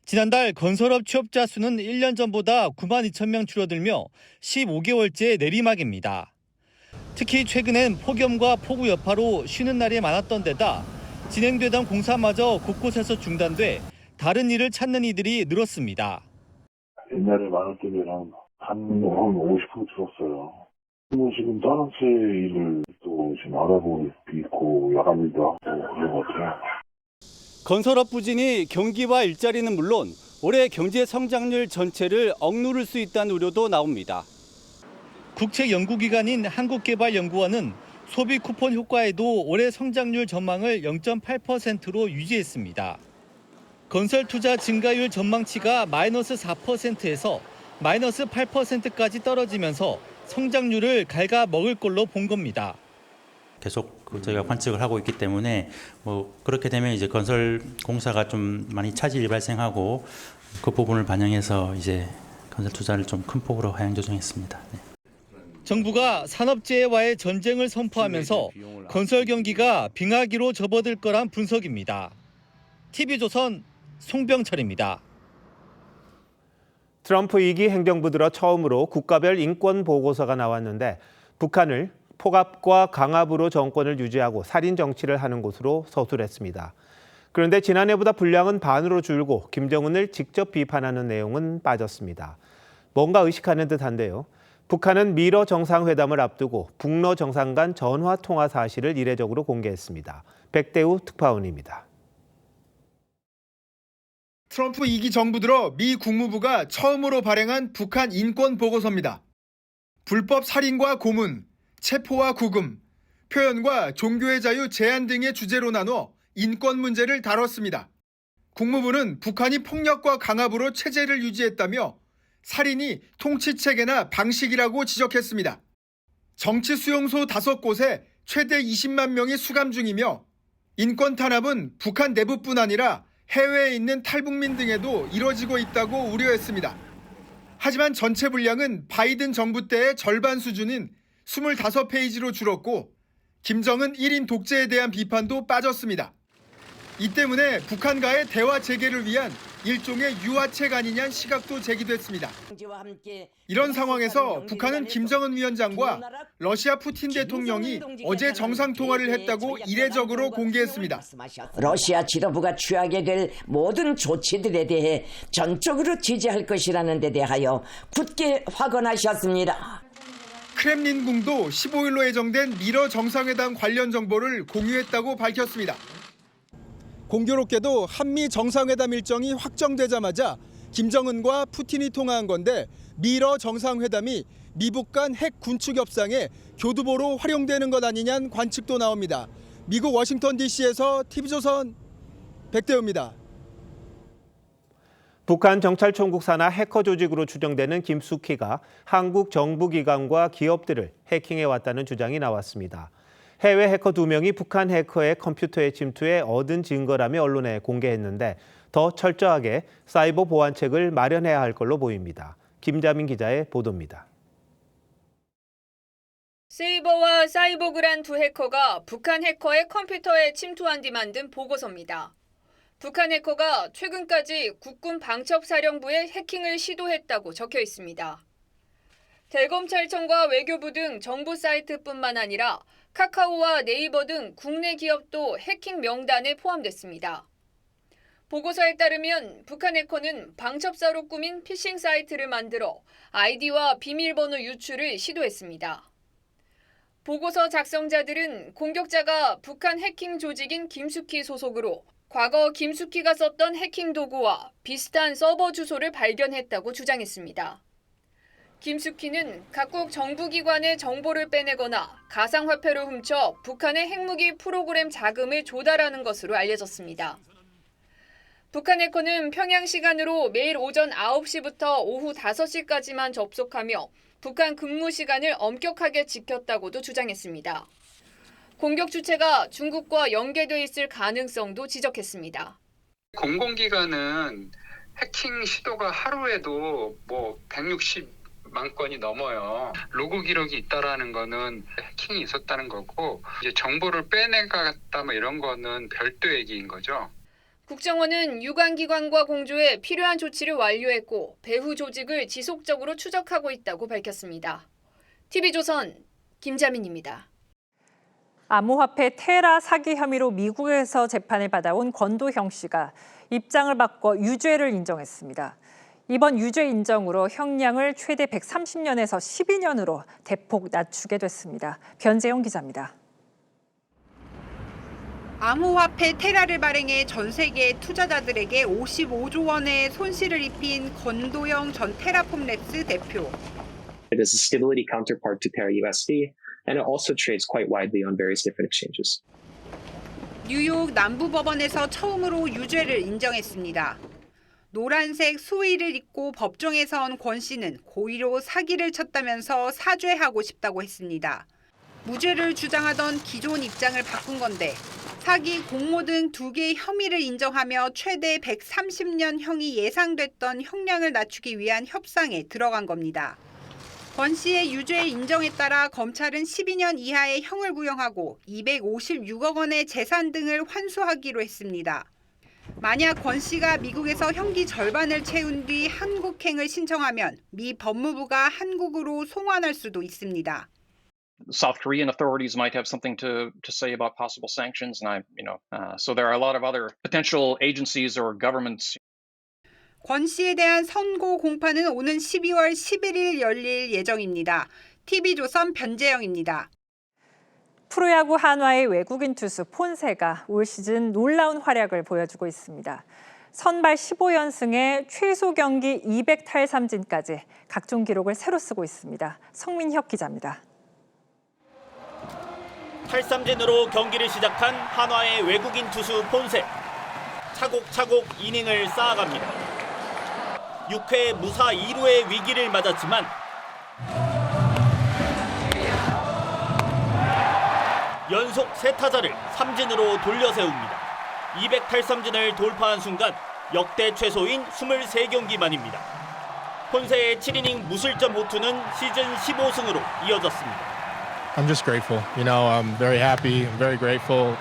S6: 지난달 건설업 취업자 수는 1년 전보다 9만 2천 명 줄어들며 15개월째 내리막입니다. 특히 최근엔 폭염과 폭우 여파로 쉬는 날이 많았던 데다 진행되던 공사마저 곳곳에서 중단돼 다른 일을 찾는 이들이 늘었습니다.
S3: 옛날에 많을 때면 한 50% 줄었어요. 지금 다른 새 일을 또 지금 알아보고 있고 야간 일도 하고 그런 것 같아요.
S6: 건설업 부진이 경기와 일자리는 물론 올해 경제 성장률 전체를 억누를 수 있다는 우려도 나옵니다. 국책 연구기관인 한국개발연구원은 소비 쿠폰 효과에도 올해 성장률 전망을 0.8%로 유지했습니다. 건설 투자 증가율 전망치가 마이너스 4%에서 마이너스 8%까지 떨어지면서 성장률을 갉아먹을 걸로 본 겁니다.
S7: 계속 저희가 관측을 하고 있기 때문에 그렇게 되면 이제 건설 공사가 좀 많이 차질이 발생하고 그 부분을 반영해서 이제 건설 투자를 좀 큰 폭으로 하향 조정했습니다. 네.
S6: 정부가 산업재해와의 전쟁을 선포하면서 건설 경기가 빙하기로 접어들 거란 분석입니다. TV조선 송병철입니다.
S8: 트럼프 2기 행정부 들어 처음으로 국가별 인권 보고서가 나왔는데 북한을 폭압과 강압으로 정권을 유지하고 살인 정치를 하는 곳으로 서술했습니다. 그런데 지난해보다 분량은 반으로 줄고 김정은을 직접 비판하는 내용은 빠졌습니다. 뭔가 의식하는 듯한데요. 북한은 미러 정상회담을 앞두고 북러 정상 간 전화 통화 사실을 이례적으로 공개했습니다. 백대우 특파원입니다.
S9: 트럼프 2기 정부 들어 미 국무부가 처음으로 발행한 북한 인권 보고서입니다. 불법 살인과 고문, 체포와 구금, 표현과 종교의 자유 제한 등의 주제로 나눠 인권 문제를 다뤘습니다. 국무부는 북한이 폭력과 강압으로 체제를 유지했다며 살인이 통치체계나 방식이라고 지적했습니다. 정치 수용소 5곳에 최대 20만 명이 수감 중이며 인권 탄압은 북한 내부뿐 아니라 해외에 있는 탈북민 등에도 이뤄지고 있다고 우려했습니다. 하지만 전체 분량은 바이든 정부 때의 절반 수준인 25페이지로 줄었고 김정은 1인 독재에 대한 비판도 빠졌습니다. 이 때문에 북한과의 대화 재개를 위한 일종의 유화책 아니냐는 시각도 제기됐습니다. 이런 상황에서 북한은 김정은 위원장과 러시아 푸틴 대통령이 어제 정상통화를 했다고 이례적으로 공개했습니다.
S10: 러시아 지도부가 취하게 될 모든 조치들에 대해 전적으로 지지할 것이라는 데 대하여 굳게 확언하셨습니다.
S9: 크렘린궁도 15일로 예정된 미러 정상회담 관련 정보를 공유했다고 밝혔습니다.
S12: 공교롭게도 한미 정상회담 일정이 확정되자마자 김정은과 푸틴이 통화한 건데 미러 정상회담이 미북 간 핵 군축 협상에 교두보로 활용되는 것 아니냐는 관측도 나옵니다. 미국 워싱턴 DC에서 TV조선 백대우입니다.
S8: 북한 정찰총국 산하 해커 조직으로 추정되는 김숙희가 한국 정부기관과 기업들을 해킹해왔다는 주장이 나왔습니다. 해외 해커 2명이 북한 해커의 컴퓨터에 침투해 얻은 증거라며 언론에 공개했는데 더 철저하게 사이버 보안책을 마련해야 할 걸로 보입니다. 김자민 기자의 보도입니다.
S23: 세이버와 사이버그란 두 해커가 북한 해커의 컴퓨터에 침투한 뒤 만든 보고서입니다. 북한 해커가 최근까지 국군 방첩사령부에 해킹을 시도했다고 적혀 있습니다. 대검찰청과 외교부 등 정부 사이트뿐만 아니라 카카오와 네이버 등 국내 기업도 해킹 명단에 포함됐습니다. 보고서에 따르면 북한 해커는 방첩사로 꾸민 피싱 사이트를 만들어 아이디와 비밀번호 유출을 시도했습니다. 보고서 작성자들은 공격자가 북한 해킹 조직인 김숙희 소속으로 과거 김숙희가 썼던 해킹 도구와 비슷한 서버 주소를 발견했다고 주장했습니다. 김숙희는 각국 정부기관의 정보를 빼내거나 가상화폐로 훔쳐 북한의 핵무기 프로그램 자금을 조달하는 것으로 알려졌습니다. 북한 해커는 평양 시간으로 매일 오전 9시부터 오후 5시까지만 접속하며 북한 근무 시간을 엄격하게 지켰다고도 주장했습니다. 공격 주체가 중국과 연계돼 있을 가능성도 지적했습니다.
S24: 공공기관은 해킹 시도가 하루에도 160만 건이 넘어요. 로그 기록이 있다라는 거는 해킹이 있었다는 거고 이제 정보를 빼내갔다 이런 거는 별도 얘기인 거죠.
S23: 국정원은 유관기관과 공조해 필요한 조치를 완료했고 배후 조직을 지속적으로 추적하고 있다고 밝혔습니다. TV조선 김자민입니다.
S4: 암호화폐 테라 사기 혐의로 미국에서 재판을 받아온 권도형 씨가 입장을 바꿔 유죄를 인정했습니다. 이번 유죄 인정으로 형량을 최대 130년에서 12년으로 대폭 낮추게 됐습니다. 변재영 기자입니다.
S11: 암호화폐 테라를 발행해 전 세계 투자자들에게 55조 원의 손실을 입힌 권도영 전 테라폼랩스 대표.
S13: It is a stability counterpart to Terra USD, and it also trades quite widely on various different exchanges.
S11: 뉴욕 남부법원에서 처음으로 유죄를 인정했습니다. 노란색 수의를 입고 법정에서 온 권 씨는 고의로 사기를 쳤다면서 사죄하고 싶다고 했습니다. 무죄를 주장하던 기존 입장을 바꾼 건데 사기, 공모 등 2개의 혐의를 인정하며 최대 130년 형이 예상됐던 형량을 낮추기 위한 협상에 들어간 겁니다. 권 씨의 유죄 인정에 따라 검찰은 12년 이하의 형을 구형하고 256억 원의 재산 등을 환수하기로 했습니다. 만약 권 씨가 미국에서 형기 절반을 채운 뒤 한국행을 신청하면 미 법무부가 한국으로 송환할 수도 있습니다.
S14: South Korean authorities might have something to say about possible sanctions, and so there are a lot of other potential agencies or governments.
S11: 권 씨에 대한 선고 공판은 오는 12월 11일 열릴 예정입니다. TV조선 변재영입니다.
S4: 프로야구 한화의 외국인 투수 폰세가 올 시즌 놀라운 활약을 보여주고 있습니다. 선발 15연승에 최소 경기 200탈삼진까지 각종 기록을 새로 쓰고 있습니다. 성민혁 기자입니다.
S15: 탈삼진으로 경기를 시작한 한화의 외국인 투수 폰세. 차곡차곡 이닝을 쌓아갑니다. 6회 무사 2루의 위기를 맞았지만 연속 3타자를 삼진으로 돌려세웁니다. 200탈삼진을 돌파한 순간 역대 최소인 23경기 만입니다. 폰세의 7이닝 무실점 호투는 시즌 15승으로 이어졌습니다.
S16: I'm just grateful. I'm very happy. I'm very grateful.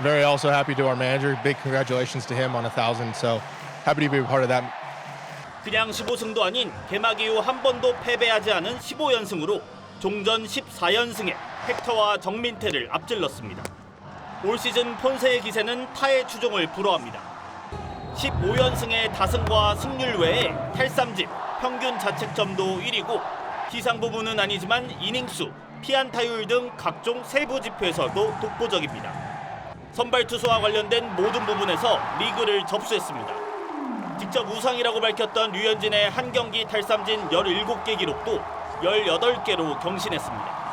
S16: Very also happy to our manager. Big congratulations to him on 1,000. So happy to be a part of that.
S15: 그냥 15승도 아닌 개막 이후 한 번도 패배하지 않은 15연승으로 종전 14연승에 헥터와 정민태를 앞질렀습니다. 올 시즌 폰세의 기세는 타의 추종을 불허합니다. 15연승의 다승과 승률 외에 탈삼진, 평균 자책점도 1위고 기상 부분은 아니지만 이닝수, 피안타율 등 각종 세부 지표에서도 독보적입니다. 선발 투수와 관련된 모든 부분에서 리그를 접수했습니다. 직접 우상이라고 밝혔던 류현진의 한 경기 탈삼진 17개 기록도 18개로 경신했습니다.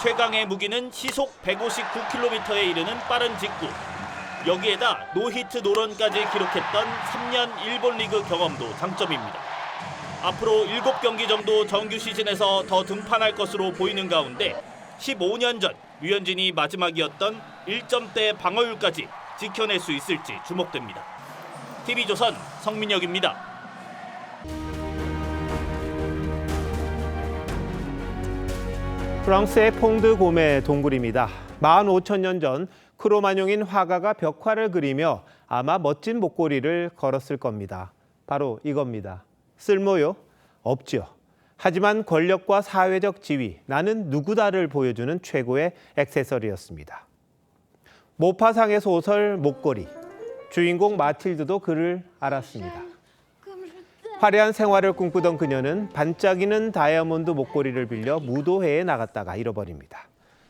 S15: 최강의 무기는 시속 159km에 이르는 빠른 직구. 여기에다 노히트 노런까지 기록했던 3년 일본 리그 경험도 장점입니다. 앞으로 7경기 정도 정규 시즌에서 더 등판할 것으로 보이는 가운데 15년 전 류현진이 마지막이었던 1점대 방어율까지 지켜낼 수 있을지 주목됩니다. TV조선 성민혁입니다.
S8: 프랑스의 퐁드 고메 동굴입니다. 15,000년 전 크로마뇽인 화가가 벽화를 그리며 아마 멋진 목걸이를 걸었을 겁니다. 바로 이겁니다. 쓸모요? 없지요. 하지만 권력과 사회적 지위, 나는 누구다를 보여주는 최고의 액세서리였습니다. 모파상의 소설 목걸이. 주인공 마틸드도 그를 알았습니다. 화려한 생활을 꿈꾸던 그녀는 반짝이는 다이아몬드 목걸이를 빌려 무도회에 나갔다가 잃어버립니다.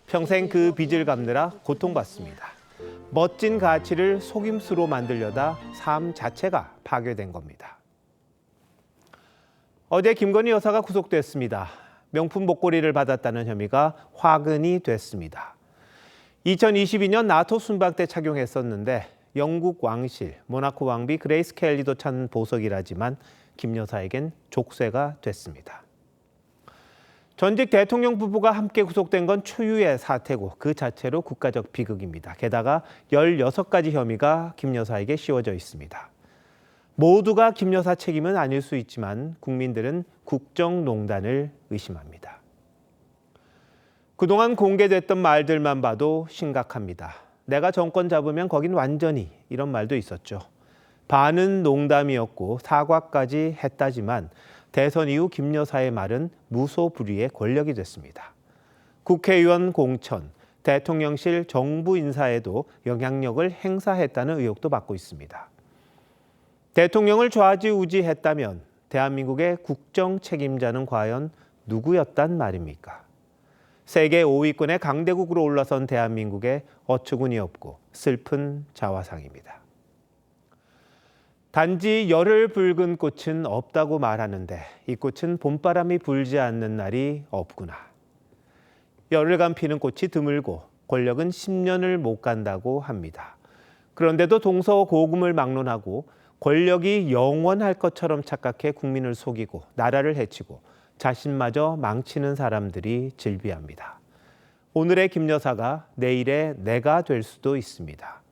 S8: 평생 그 빚을 갚느라 고통받습니다. 멋진 가치를 속임수로 만들려다 삶 자체가 파괴된 겁니다. 어제 김건희 여사가 구속됐습니다. 명품 목걸이를 받았다는 혐의가 화근이 됐습니다. 2022년 나토 순방 때 착용했었는데 영국 왕실, 모나코 왕비 그레이스 켈리도 찬 보석이라지만 김 여사에겐 족쇄가 됐습니다. 전직 대통령 부부가 함께 구속된 건 초유의 사태고 그 자체로 국가적 비극입니다. 게다가 16가지 혐의가 김 여사에게 씌워져 있습니다. 모두가 김 여사 책임은 아닐 수 있지만 국민들은 국정농단을 의심합니다. 그동안 공개됐던 말들만 봐도 심각합니다. 내가 정권 잡으면 거긴 완전히, 이런 말도 있었죠. 반은 농담이었고 사과까지 했다지만 대선 이후 김 여사의 말은 무소불위의 권력이 됐습니다. 국회의원 공천, 대통령실 정부 인사에도 영향력을 행사했다는 의혹도 받고 있습니다. 대통령을 좌지우지했다면 대한민국의 국정 책임자는 과연 누구였단 말입니까? 세계 5위권의 강대국으로 올라선 대한민국의 어처구니 없고 슬픈 자화상입니다. 단지 열을 붉은 꽃은 없다고 말하는데 이 꽃은 봄바람이 불지 않는 날이 없구나. 열흘간 피는 꽃이 드물고 권력은 10년을 못 간다고 합니다. 그런데도 동서고금을 막론하고 권력이 영원할 것처럼 착각해 국민을 속이고 나라를 해치고 자신마저 망치는 사람들이 즐비합니다. 오늘의 김 여사가 내일의 내가 될 수도 있습니다.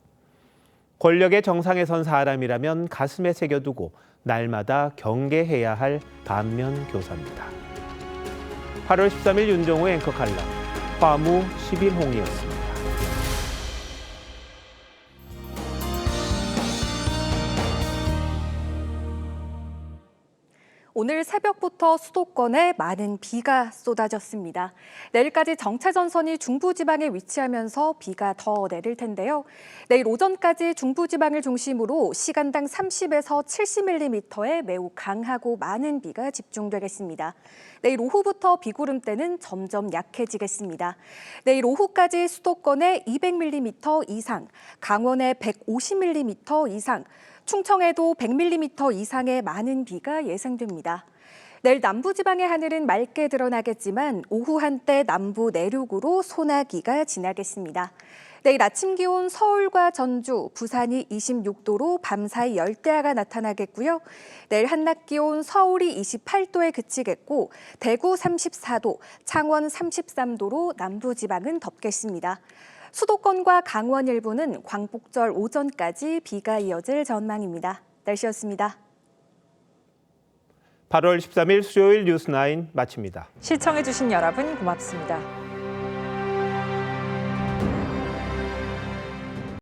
S8: 권력의 정상에 선 사람이라면 가슴에 새겨두고 날마다 경계해야 할 반면교사입니다. 8월 13일 윤정호 앵커 칼럼, 화무 11홍이었습니다.
S2: 오늘 새벽부터 수도권에 많은 비가 쏟아졌습니다. 내일까지 정체전선이 중부지방에 위치하면서 비가 더 내릴 텐데요. 내일 오전까지 중부지방을 중심으로 시간당 30에서 70mm의 매우 강하고 많은 비가 집중되겠습니다. 내일 오후부터 비구름대는 점점 약해지겠습니다. 내일 오후까지 수도권에 200mm 이상, 강원에 150mm 이상, 충청에도 100mm 이상의 많은 비가 예상됩니다. 내일 남부지방의 하늘은 맑게 드러나겠지만 오후 한때 남부 내륙으로 소나기가 지나겠습니다. 내일 아침 기온 서울과 전주, 부산이 26도로 밤사이 열대야가 나타나겠고요. 내일 한낮 기온 서울이 28도에 그치겠고 대구 34도, 창원 33도로 남부지방은 덥겠습니다. 수도권과 강원 일부는 광복절 오전까지 비가 이어질 전망입니다. 날씨였습니다.
S8: 8월 13일 수요일 뉴스9 마칩니다.
S4: 시청해주신 여러분 고맙습니다.